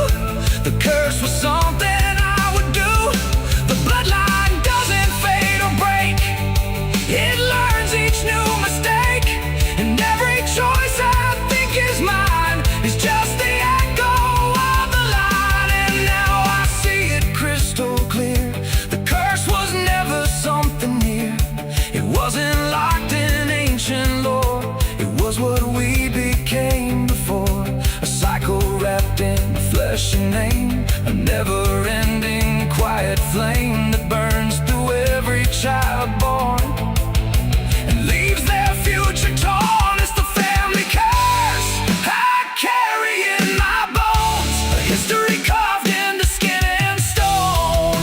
the curse was something I would do. The bloodline doesn't fade or break, it learns each new mistake. And every choice I think is mine is just the echo of the line. And now I see it crystal clear, the curse was never something near. It wasn't locked in ancient lore, it was what we became before. A cycle wrapped in flesh and name, a never-ending quiet flame that burns through every child born and leaves their future torn. It's the family curse I carry in my bones, a history carved into skin and stone.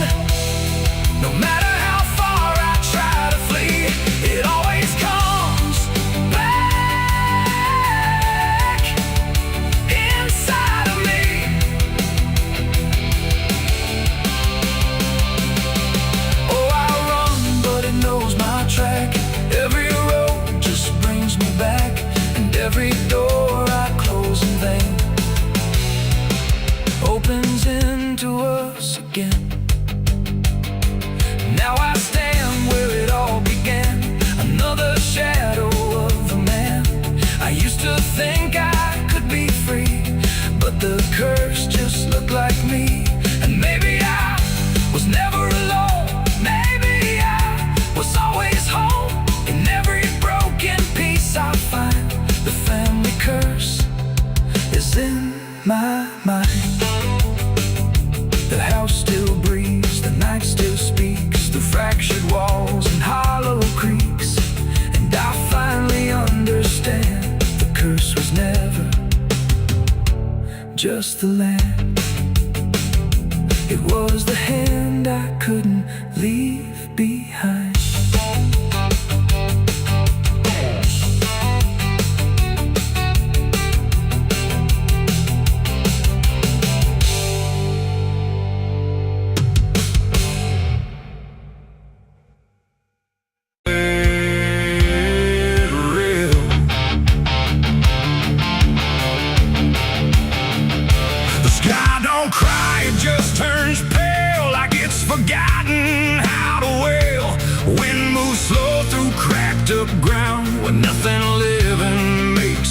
No matter how far I try to flee, it always comes back inside of me. Oh, I run, but it knows my track. Every road just brings me back, and every door I close in vain opens into us again. Now I stand where it all began, another shadow of a man. I used to think I could be free, but the curse just looked like me. And maybe I was never alone, maybe I was always home. In every broken piece I find, the family curse is in my mind. The house still breathes, the night still speaks through fractured walls and hollow creaks. And I finally understand the curse was never just the land, it was the hand I couldn't leave behind.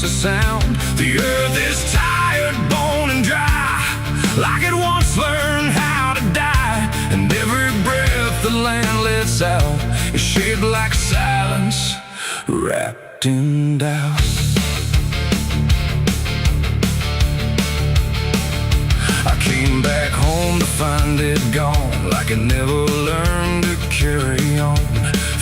makes a sound. The earth is tired, bone and dry, like it once learned how to die. And every breath the land lets out is shaped like silence, wrapped in doubt. I came back home to find it gone, like it never learned to carry on.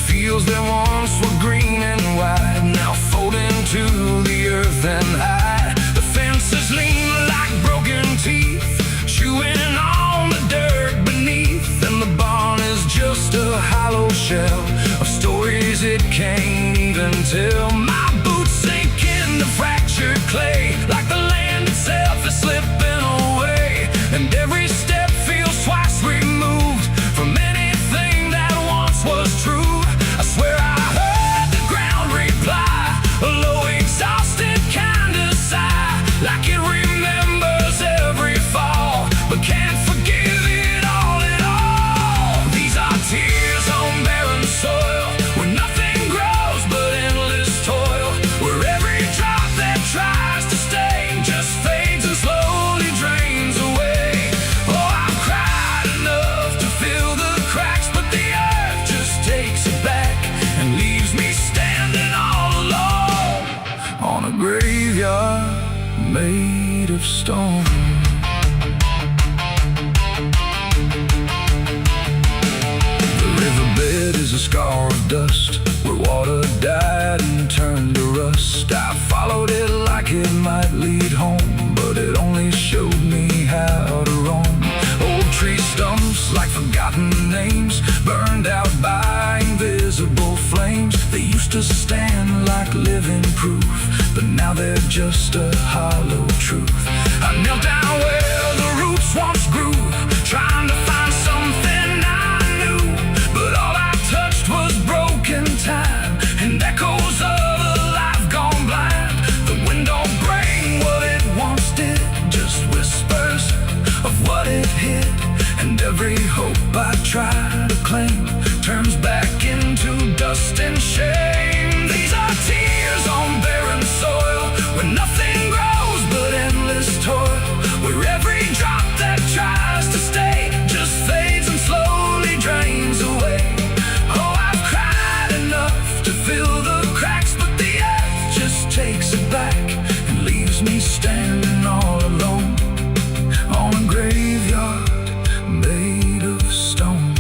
Fields that once were green and wide, now fold into the earth and hide. The fences lean like broken teeth, chewing on the dirt beneath. And the barn is just a hollow shell of stories it can't even tell. My boots sink into fractured clay, like the land itself is slipping away. And every step feels twice removed from anything that once was true. I swear I heard the ground reply, a low exhausted kind of sigh, like it remembers every fall, but can't forgive it all at all. These are tears on barren soil, where nothing grows but endless toil, where every drop that tries to stay just fades and slowly drains away. Oh, I've cried enough to fill the cracks, but the earth just takes it back and leaves me standing all alone on a graveyard made of stone. The riverbed is a scar of dust, where water died and turned to rust. I followed it like it might lead home, but it only showed me how to roam. Old tree stumps like forgotten names, burned out by invisible flames. They used to stand like living proof, but now they're just a hollow truth. I knelt down where the roots once grew, trying to find something I knew, but all I touched was broken time and echoes of a life gone blind. The wind don't bring what it once did, just whispers of what it hid. And every hope I try to claim turns back into dust and shame. These are tears on barren soil, where nothing grows but endless toil, where every drop that tries to stay just fades and slowly drains away. Oh, I've cried enough to fill the cracks, but the earth just takes it back and leaves me standing all alone on a graveyard made of stone.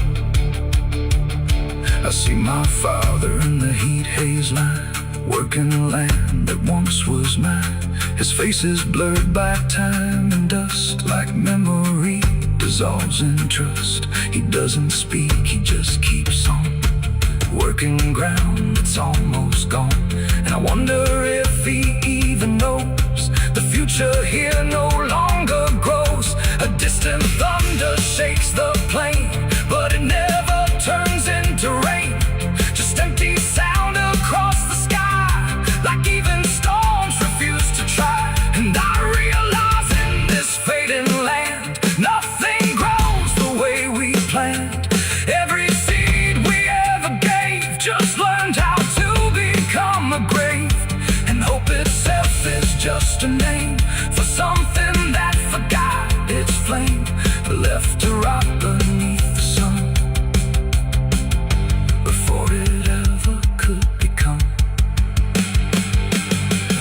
I see my father in the heat haze line, working the land that once was mine. His face is blurred by time and dust, like memory dissolves in trust. He doesn't speak, he just keeps on working ground that's almost gone. And I wonder if he even knows the future here no longer grows. A distant thunder shakes the plain, but it never turns into rain. Just empty sound across the sky, like even storms refuse to try. And I realize in this fading land, nothing grows the way we planned. Every seed we ever gave just learned how to become a grave. And hope itself is just a name for something that forgot its flame, left to rot beneath the sun before it ever could become.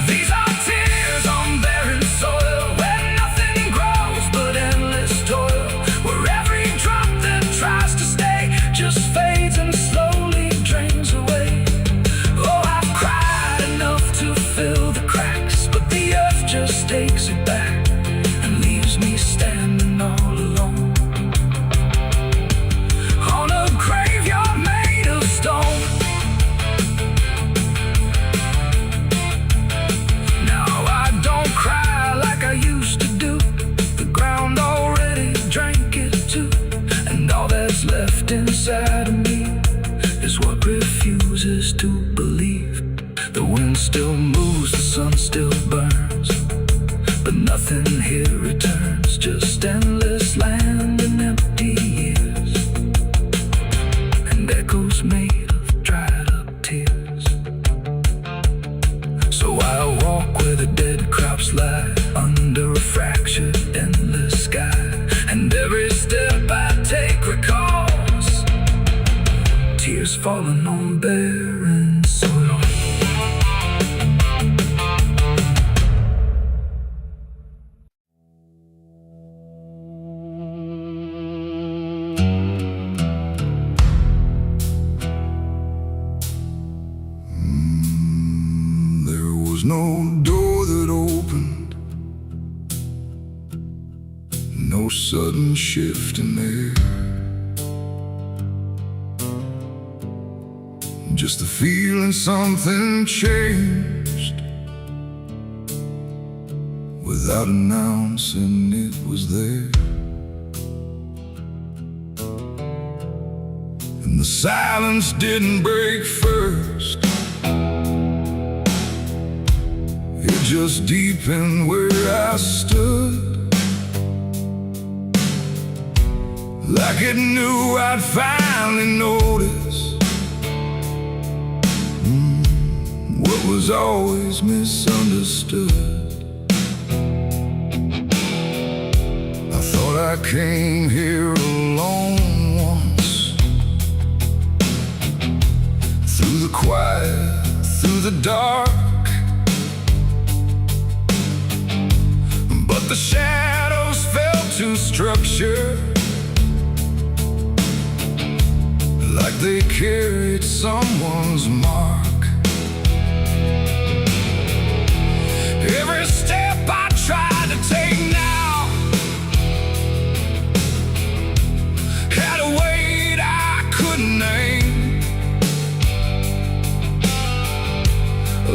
These are tears on barren soil, where nothing grows but endless toil, where every drop that tries to stay just fades and slowly drains away. Oh, I've cried enough to fill the cracks, but the earth just takes it back and leaves me standing all alone on a graveyard made of stone. Now I don't cry like I used to do, the ground already drank it too. And all that's left inside of me is what refuses to believe. The wind still moves, the sun still burns, but nothing here returns, just endless land and empty years, and echoes made of dried up tears. So I walk with Raindrops lie under a fractured, endless sky, and every step I take recalls tears falling on barren soil. There was no door that opened, no sudden shift in air, just the feeling something changed without announcing it was there. And the silence didn't break first, it just deepened where I stood, like it knew I'd finally notice what was always misunderstood. I thought I came here alone once, through the quiet, through the dark, but the shadows felt too structured, like they carried someone's mark. Every step I tried to take now had a weight I couldn't name,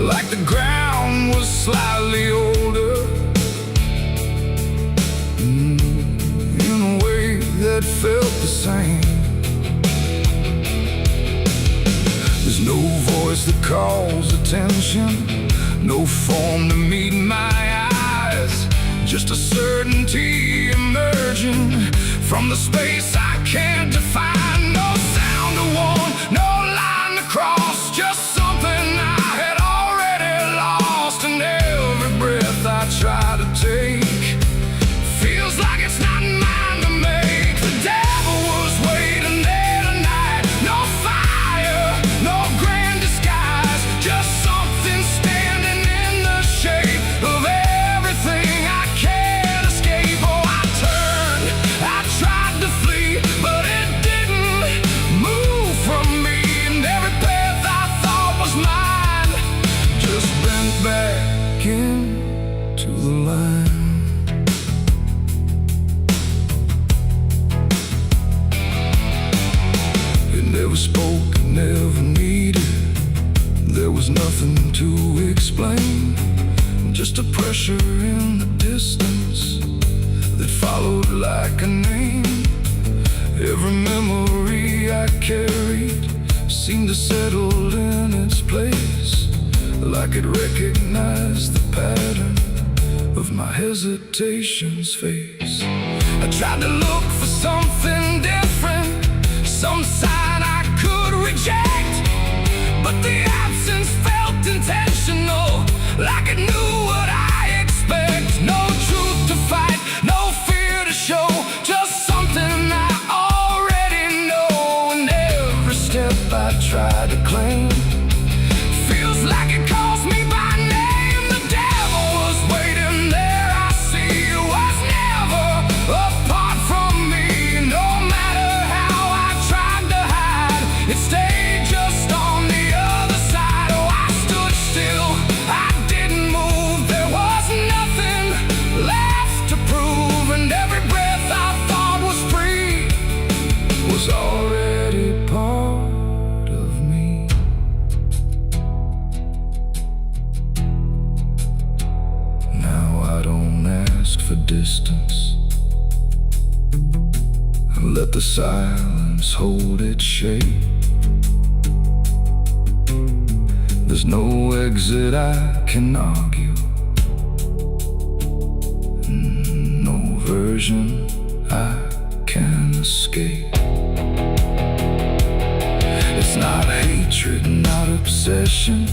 like the ground was slightly older, in a way that felt the same. There's no voice that calls attention, no form to meet my eyes, just a certainty emerging from the space I can't define. No sound to warn, no line to cross, just something I had already lost. And every breath I try to take feels like it's not mine to make. The devil was waiting there tonight, no fire, no grand disguise, just something standing in the shape of everything I can't escape. Oh, I turned, I tried to flee, but it didn't move from me. And every path I thought was mine just bent back into the line. It never spoke, it never needed, there was nothing to explain, just a pressure in the distance that followed like a name. Every memory I carried seemed to settle in its place, like it recognized the pattern of my hesitation's face. I tried to look for something different, some sign I could reject, but the absence felt intentional, like it knew what I expect. No truth to fight, no fear to show, just something I already know. And every step I try to claim feels like it calls me by name. The devil was waiting there, I see, was never apart from me. No matter how I tried to hide, it stayed just on the other side. Oh, I stood still, I didn't move, there was nothing left to prove. And every breath I thought was free was already part of me. Now I don't ask for distance, I let the silence hold its shape. There's no exit I can argue, no version I can escape. It's not hatred, not obsession,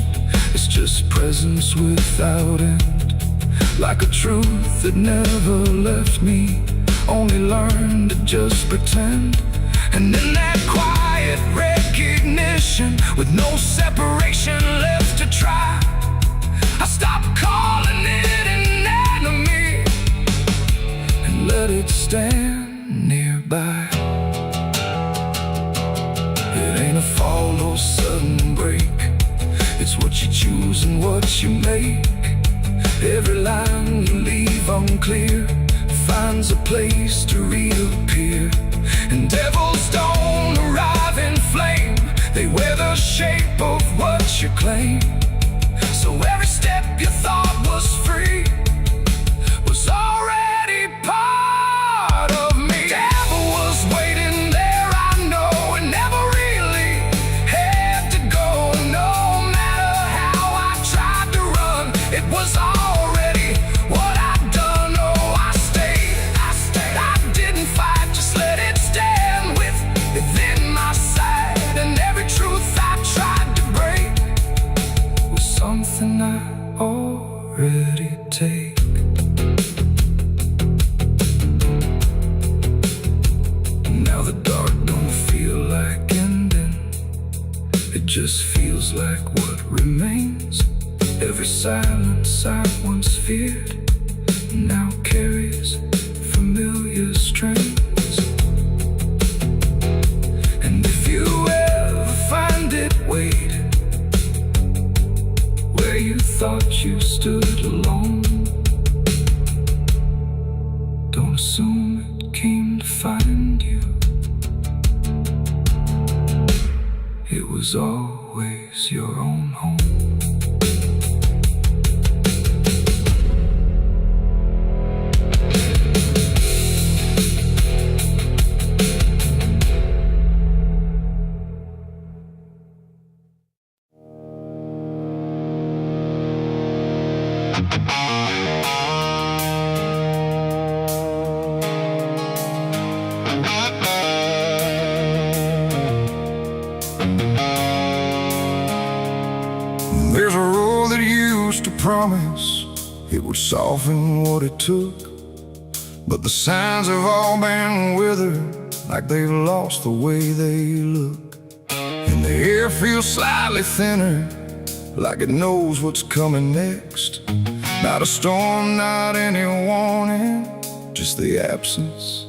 it's just presence without end, like a truth that never left me. Only learned to just pretend. And in that quiet recognition, with no separation left to try, I stopped calling it an enemy and let it stand nearby. It ain't a fall or sudden break, it's what you choose and what you make. Every line you leave unclear finds a place to reappear. And devils don't arrive in flame, they wear the shape of what you claim. So every step you thought was free was already part of me. Devil was waiting there, I know, and never really had to go. No matter how I tried to run, it was already what I'd done. Oh, I stayed, I didn't fight, just let it stand within my sight. And every truth I tried to break was something I already take. Now the dark don't feel like ending, it just feels like what remains. Every silence I once feared now carries familiar strains. And if you ever find it, wait where you thought you stood alone. Don't assume it came to find you, it was always your own home. There's a road that used to promise it would soften what it took, but the signs have all been withered, like they've lost the way they look. And the air feels slightly thinner, like it knows what's coming next. Not a storm, not any warning, just the absence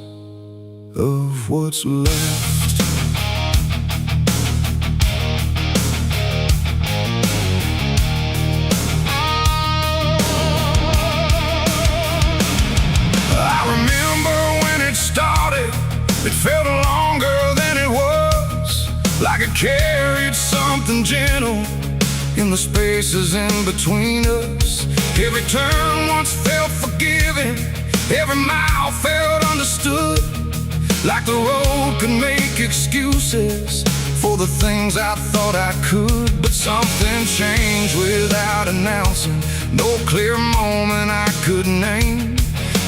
of what's left. It felt longer than it was, like it carried something gentle in the spaces in between us. Every turn once felt forgiving, every mile felt understood, like the road could make excuses for the things I thought I could. But something changed without announcing, no clear moment I could name,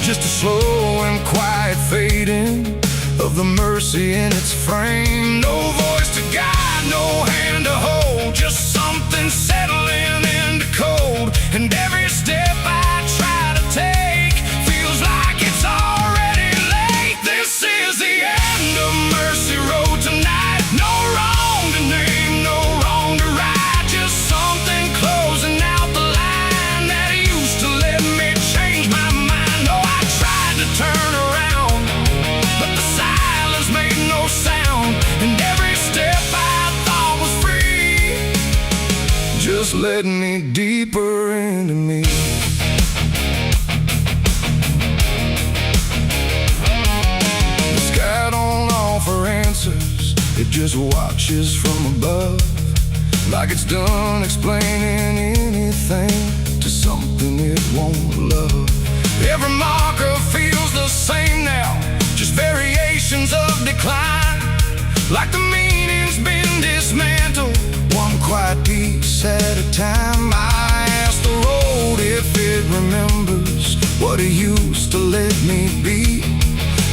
just a slow and quiet fading of the mercy in its frame. No voice to guide, no hand to hold, just something settling into cold. And every step I try to take feels like it's already late. This is the end of Mercy Road tonight. No wrong to name, no wrong to right, just something closing out the line that used to let me change my mind. Oh, I tried to turn around, but the silence made no sound, and every step I thought was free just led me deeper into me. The sky don't offer answers, it just watches from above, like it's done explaining anything to something it won't love. Every marker feels the same now, just variations of decline, like the meaning's been dismantled, one quiet piece at a time. I ask the road if it remembers what it used to let me be,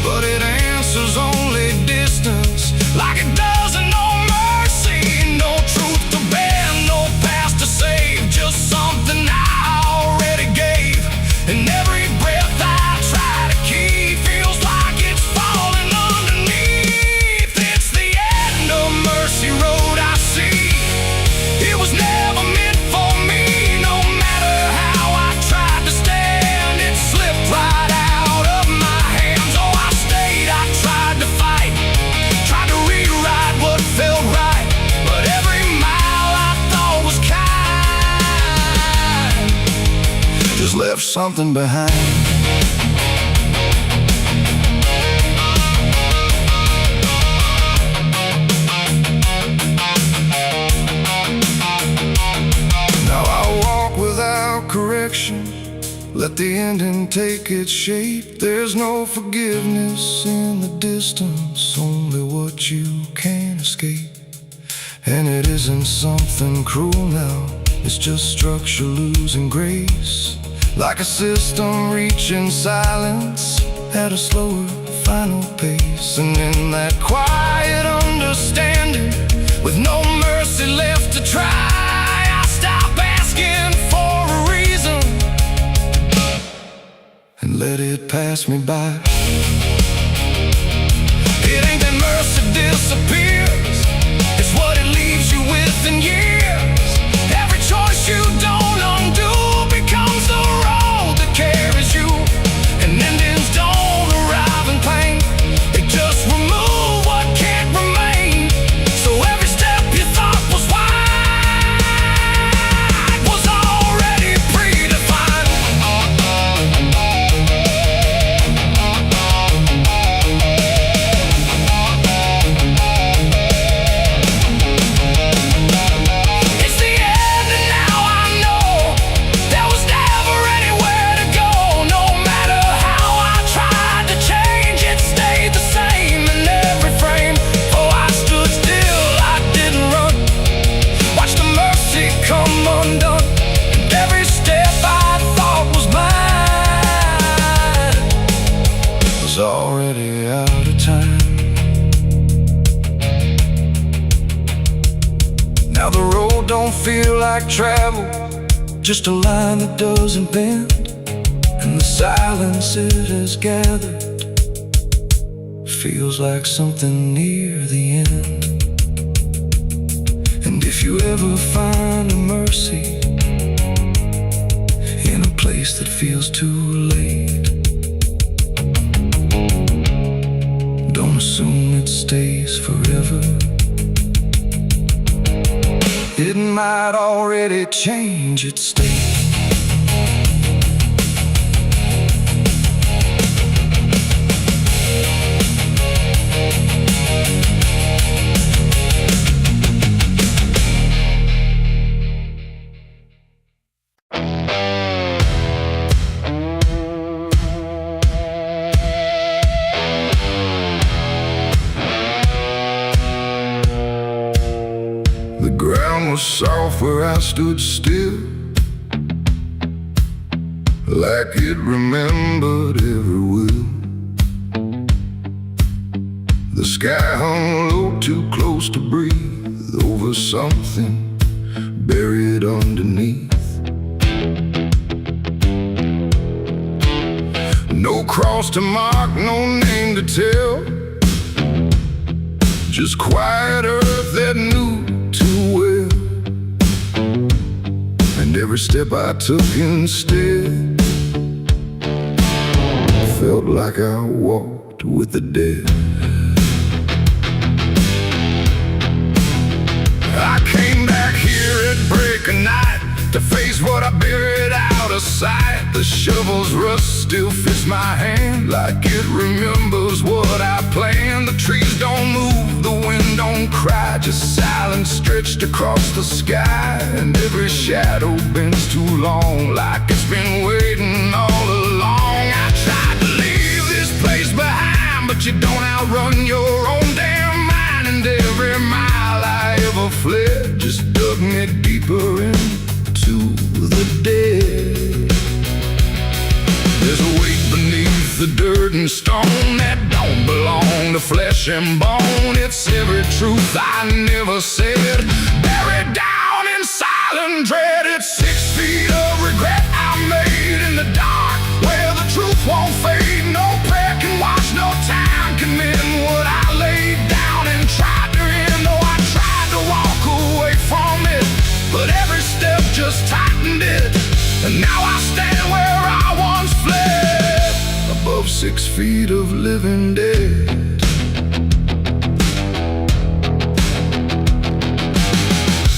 but it answers only distance, like it doesn't know mercy. No truth to bear, no past to save, just something I already gave. And just left something behind. Now I walk without correction, let the ending take its shape. There's no forgiveness in the distance, only what you can't escape. And it isn't something cruel now, it's just structure losing grace. Like a system reaching silence at a slower final pace. And in that quiet understanding, with no mercy left to try, I stop asking for a reason and let it pass me by. It ain't that mercy disappears, it's what it leaves you with in years. Every choice you don't undo becomes the road that carries you. And endings don't arrive in pain, they just remove what can't remain. So every step you thought was wide was already predefined. Already out of time. Now the road don't feel like travel, just a line that doesn't bend. And the silence it has gathered feels like something near the end. And if you ever find a mercy in a place that feels too late, don't assume it stays forever. It might already change its state. The ground was soft where I stood still, like it remembered every will. The sky hung low, too close to breathe, over something buried underneath. No cross to mark, no name to tell, just quiet earth that knew too well. And every step I took instead felt like I walked with the dead. I came back here at break of night to face what I buried out of sight. The shovel's rust still fits my hand like it remembers what I planned. The trees don't move, the wind don't cry, just silence stretched across the sky. And every shadow bends too long, like it's been waiting all along. I tried to leave this place behind, but you don't outrun your own damn mind. And every mile I ever fled just dug me deeper into the dead. There's a weight beneath the dirt and stone that don't belong to flesh and bone. It's every truth I never said, buried down in silent dread. It's 6 feet of regret I made in the dark, where the truth won't fade. No prayer can wash, no time can mend what I laid down and tried to end. Though I tried to walk away from it, but every step just tightened it. And now I stand where I once fled, above 6 feet of living dead.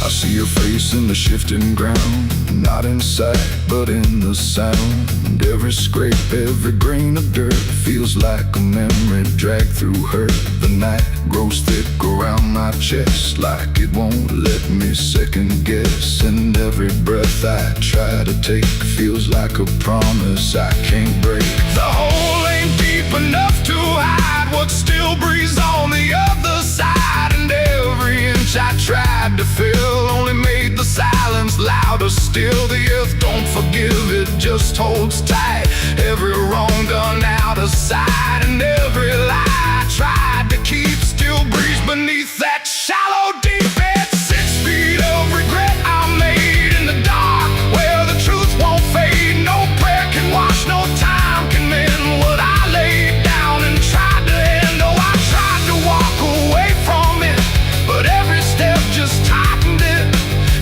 I see your face in the shifting ground, not in sight, but in the sound. Every scrape, every grain of dirt feels like a memory dragged through hurt. The night grows thick around my chest, like it won't let me second guess. And every breath I try to take feels like a promise I can't break. The hole ain't deep enough to hide what still breathes on the other side. And every inch I tried to fill only made the silence louder still. The earth don't forgive, it just holds tight. Every wrong done out of sight, and every lie I tried to keep still breathes beneath that shallow deep end. 6 feet of regret I made in the dark, where the truth won't fade. No prayer can wash, no time can mend what I laid down and tried to end. Oh, I tried to walk away from it, but every step just tightened it.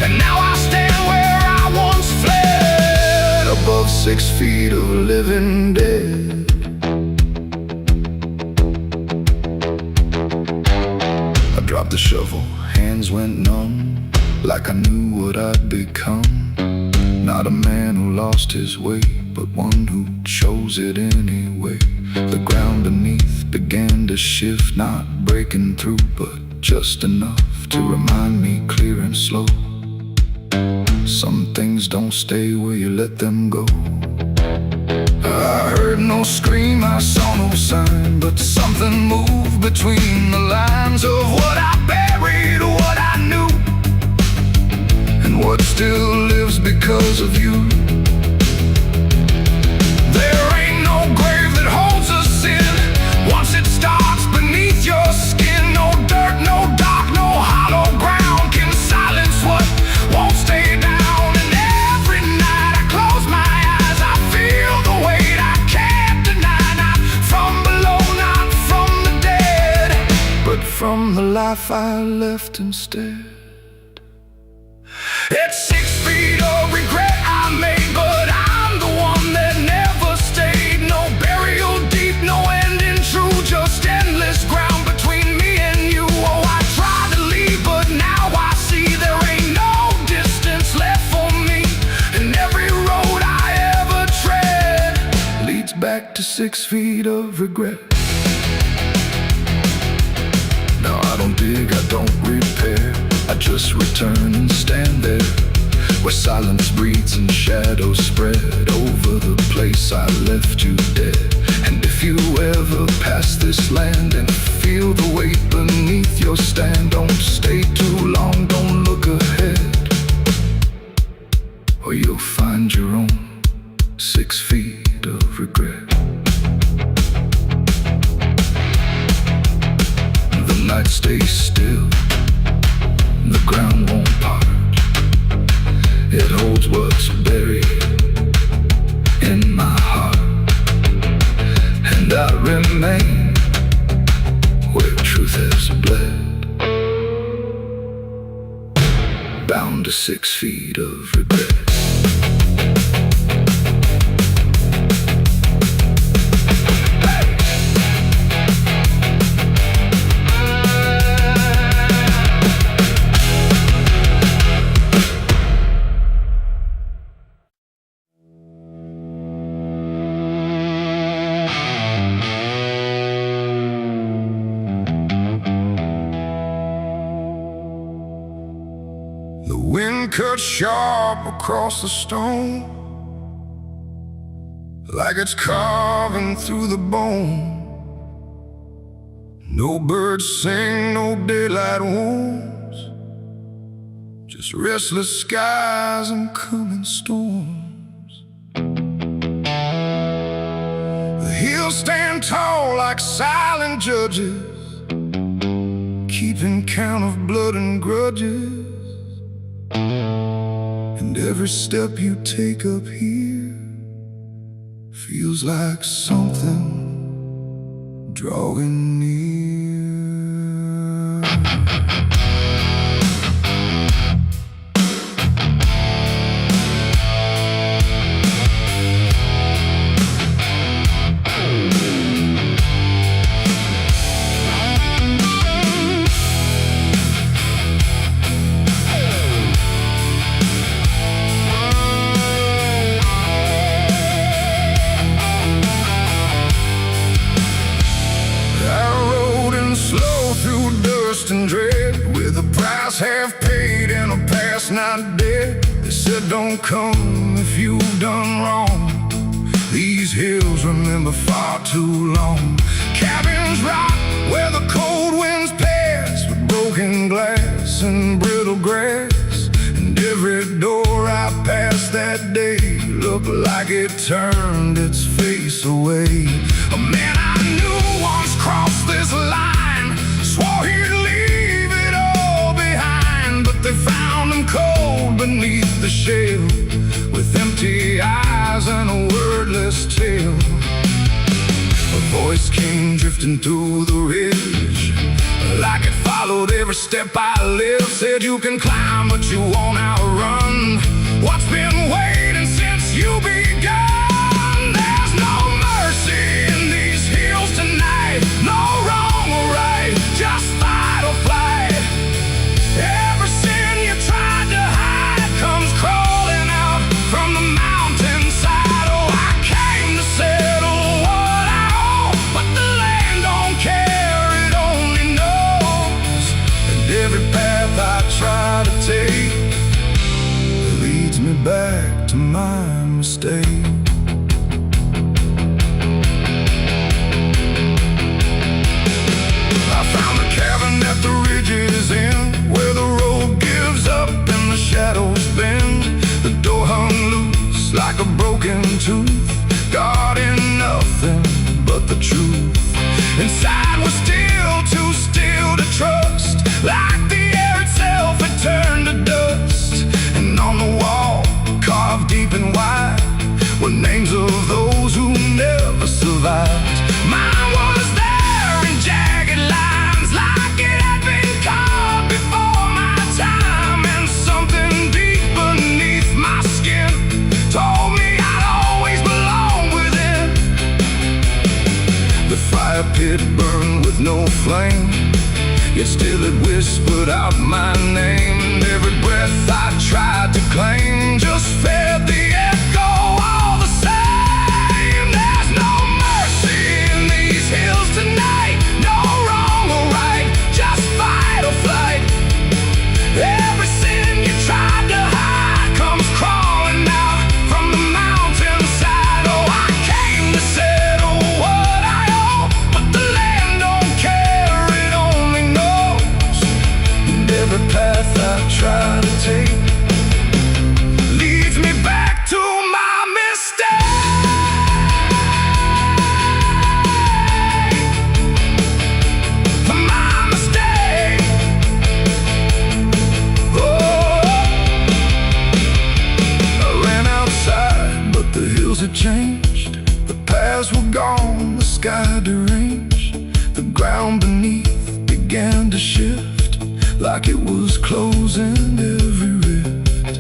And now I stand where I once fled, above 6 feet of living dead. I dropped the shovel, hands went numb, like I knew what I'd become. Not a man who lost his way, but one who chose it anyway. The ground beneath began to shift, not breaking through, but just enough to remind me clear and slow. Some things don't stay where you let them go. I heard no scream, I saw no sign, but something moved between the lines of what I buried, what I knew, and what still lives because of you. There ain't no grave that holds us in once it starts beneath your skin. No dirt, no dark, no hollow ground can silence what won't stay down. And every night I close my eyes, I feel the weight I can't deny. Not from below, not from the dead, but from the life I left instead. It's 6 feet of regret I made, but I'm the one that never stayed. No burial deep, no ending true, just endless ground between me and you. Oh, I tried to leave, but now I see there ain't no distance left for me. And every road I ever tread leads back to 6 feet of regret. Now I don't dig, I don't repair, I just return and stand there, where silence breathes and shadows spread over the place I left you dead. And if you ever pass this land and feel the weight beneath your stand, don't stay too long, don't look ahead, or you'll find your own 6 feet of regret. The night stays still, the ground won't part. It holds what's buried in my heart, and I remain where truth has bled, bound to 6 feet of regret. Wind cut sharp across the stone, like it's carving through the bone. No birds sing, no daylight warms, just restless skies and coming storms. The hills stand tall like silent judges, keeping count of blood and grudges. And every step you take up here feels like something drawing near. not dead. They said don't come if you've done wrong. These hills remember far too long. Cabins rock where the cold winds pass, with broken glass and brittle grass. And every door I passed that day looked like it turned its face away. A man I knew once crossed this line, swore he'd leave it all behind, but they found him cold beneath the shell, with empty eyes and a wordless tale. A voice came drifting through the ridge, like it followed every step I lived. Said you can climb but you won't outrun what's been waiting since you begun. There's no mercy in these hills tonight, no wrong or right, just fight or flight. Every sin you tried to hide comes crawling out from the mountainside. Oh, I came to settle what I owe, but the land don't care, it only knows. And every path I try to take leads me back to my mistake. I found a cabin at the ridge's end, where the road gives up and the shadows bend. The door hung loose like a broken tooth, guarding nothing but the truth. Inside was still too still to trust, like the air itself had turned to dust. And on the wall, carved deep and wide, were names of those who never survived. Mine was there in jagged lines, like it had been carved before my time. And something deep beneath my skin told me I'd always belong within. The fire pit burned with no flame, yet still it whispered out my name. And every breath I tried to claim just fed the echo all the same. There's no mercy in these hills tonight, no wrong or right, just fight or flight. Every sin you tried to hide comes crawling out from the mountainside. Oh, I came to settle what I owe, but the land don't care, it only knows. And every path I try to take leads me back to my mistake. My mistake. Oh, I ran outside, but the hills had changed. The paths were gone, the sky deranged. The ground beneath began to shift, like it was closing every rift.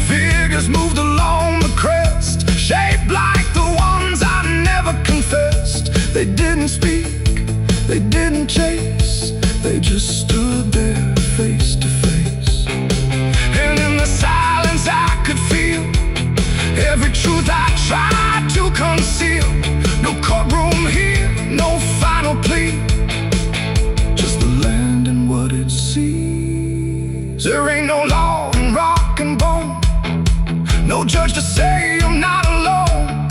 Figures moved along the crest, shaped like the ones I never confessed. They didn't speak, they didn't chase, they just stood there face to face. And in the silence I could feel every truth I tried to conceal. No courtroom here, no final plea, just the land and what it sees. There ain't no law in rock and bone, no judge to say I'm not alone,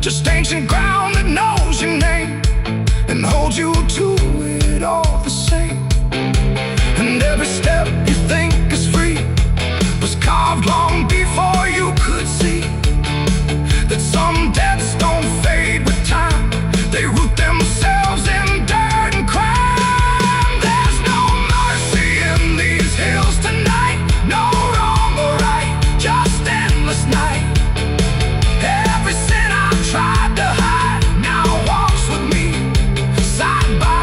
just ancient ground that knows your name and holds you to it all the same. And every step you think is free was carved long before you could see that some debts don't fade with time, they root themselves in dirt and crime. There's no mercy in these hills tonight, no wrong or right, just endless night. Every sin I tried to hide now walks with me, side by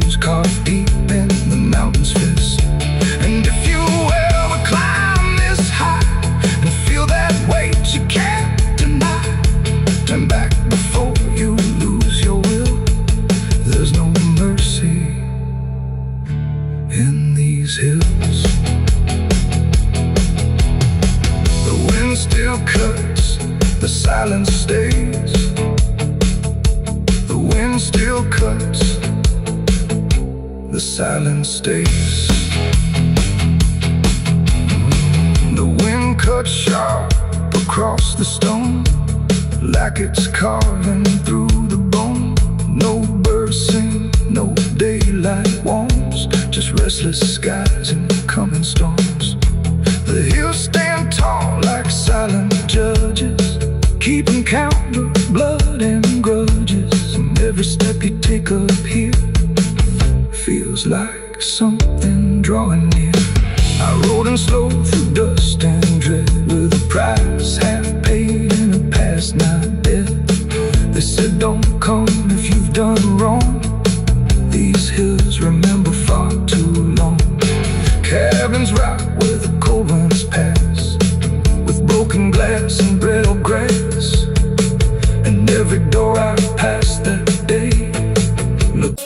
years carved deep in the mountain's fist. And if you ever climb this high and feel that weight you can't deny, turn back before you lose your will. There's no mercy in these hills. The wind still cuts, the silence stays. The wind still cuts, the silence stays. The wind cuts sharp across the stone, like it's carving through the bone. No birds sing, no daylight warms, just restless skies and coming storms. The hills stand tall like silent judges, keeping count of blood and grudges. And every step you take up here feels like something drawing near. I rode in slow through dust and dread, with a price half paid and a past not dead. They said don't come if you've done wrong. These hills remember far too long. Cabins rock where the cold winds pass, with broken glass and brittle grass. And every door I've passed that day looked.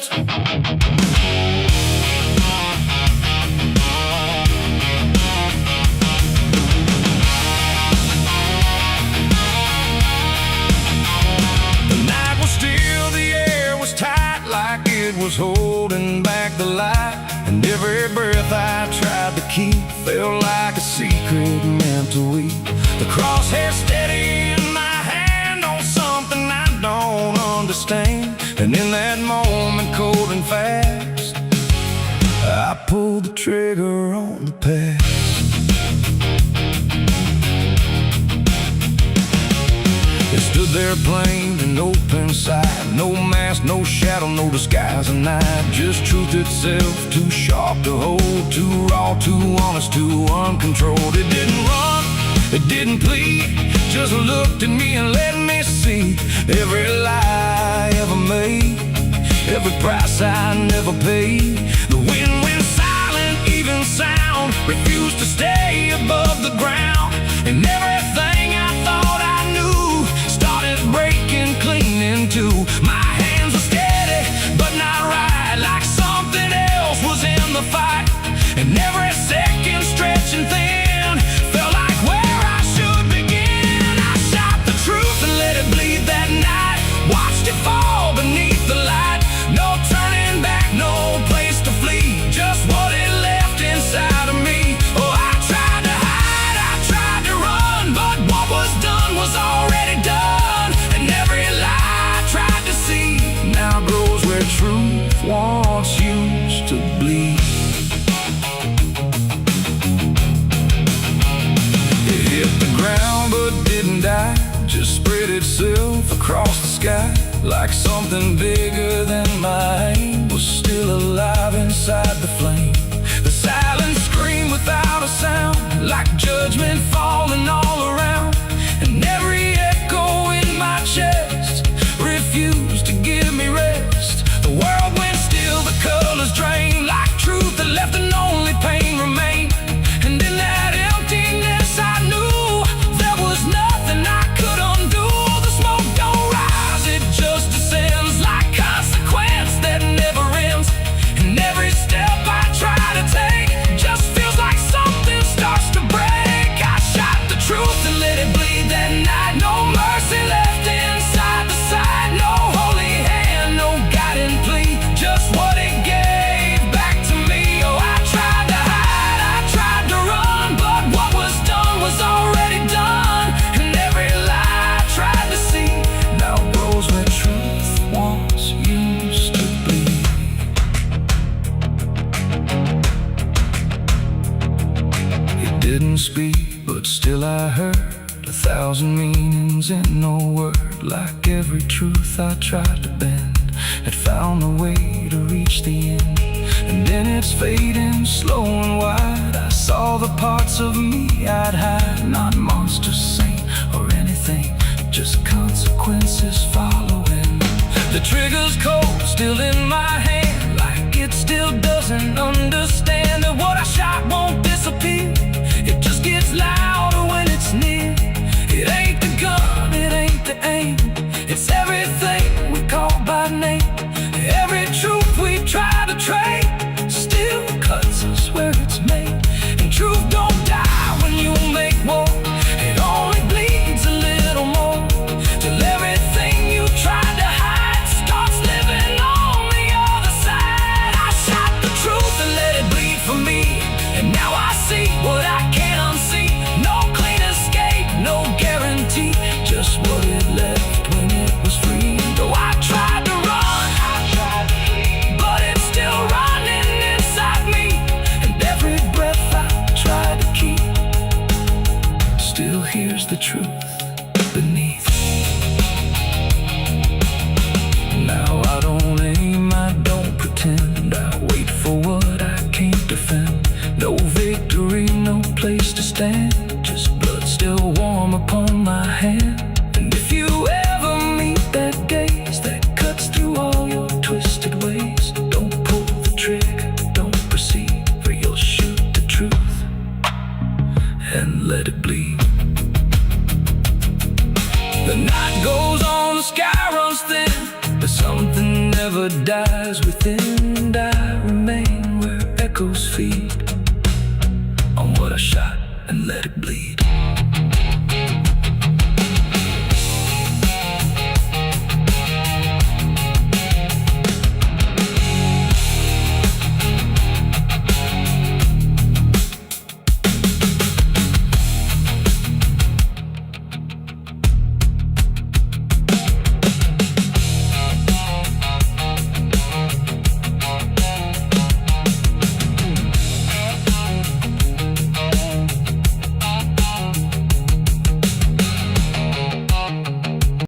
Was holding back the light, and every breath I tried to keep felt like a secret meant to weep. The crosshair steady in my hand on something I don't understand, and in that moment, cold and fast, I pulled the trigger on the past. It stood there plain and open sight, no mask, no shadow, no disguise, and night. Just truth itself, too sharp to hold, too raw, too honest, too uncontrolled. It didn't run, it didn't plead, just looked at me and let me see every lie I ever made, every price I never paid. The wind went silent, even sound refused to stay above the ground, and everything I thought I knew started breaking clean in two. My hands were steady, but not right, like something else was in the fight. And every second stretching thin felt like where I should begin. I shot the truth and let it bleed that night, watched it fall beneath the light. No turning back, no place to flee, just what it left inside of me. Oh, I tried to hide, I tried to run, but what was done was already done. And every lie I tried to see now grows where truth once used to bleed. It hit the ground but didn't die, just spread itself across the sky, like something bigger than mine was still alive inside the flame. The silence screamed without a sound, like judgment falling all around. And every echo in my chest refused to give me rest. The world went still, the colors drained, like truth that left and only pain remained. And in that emptiness I knew there was nothing I could undo. The smoke don't rise, it just descends, like consequence that never ends. And every step I try to take just feels like something starts to break. I shot the truth and let it bleed that night. No mercy left inside the side, no holy hand, no guiding plea, just what it gave back to me. Oh, I tried to hide, I tried to run, but what was done was already done. And every lie I tried to see now grows where truth once used to bleed. It didn't speak, but still I heard 1,000 meanings in no word. Like every truth I tried to bend had found a way to reach the end. And in its fading, slow and wide, I saw the parts of me I'd hide. Not monster, saint, or anything, just consequences following. The trigger's cold, still in my hand, like truth beneath. Now I don't aim, I don't pretend, I wait for what I can't defend. No victory, no place to stand, just blood still warm upon my hand. And if you ever meet that gaze that cuts through all your twisted ways, don't pull the trigger, don't proceed, for you'll shoot the truth and let it bleed. The night goes on, the sky runs thin, but something never dies within. And I remain where echoes feed on what I shot and let it bleed.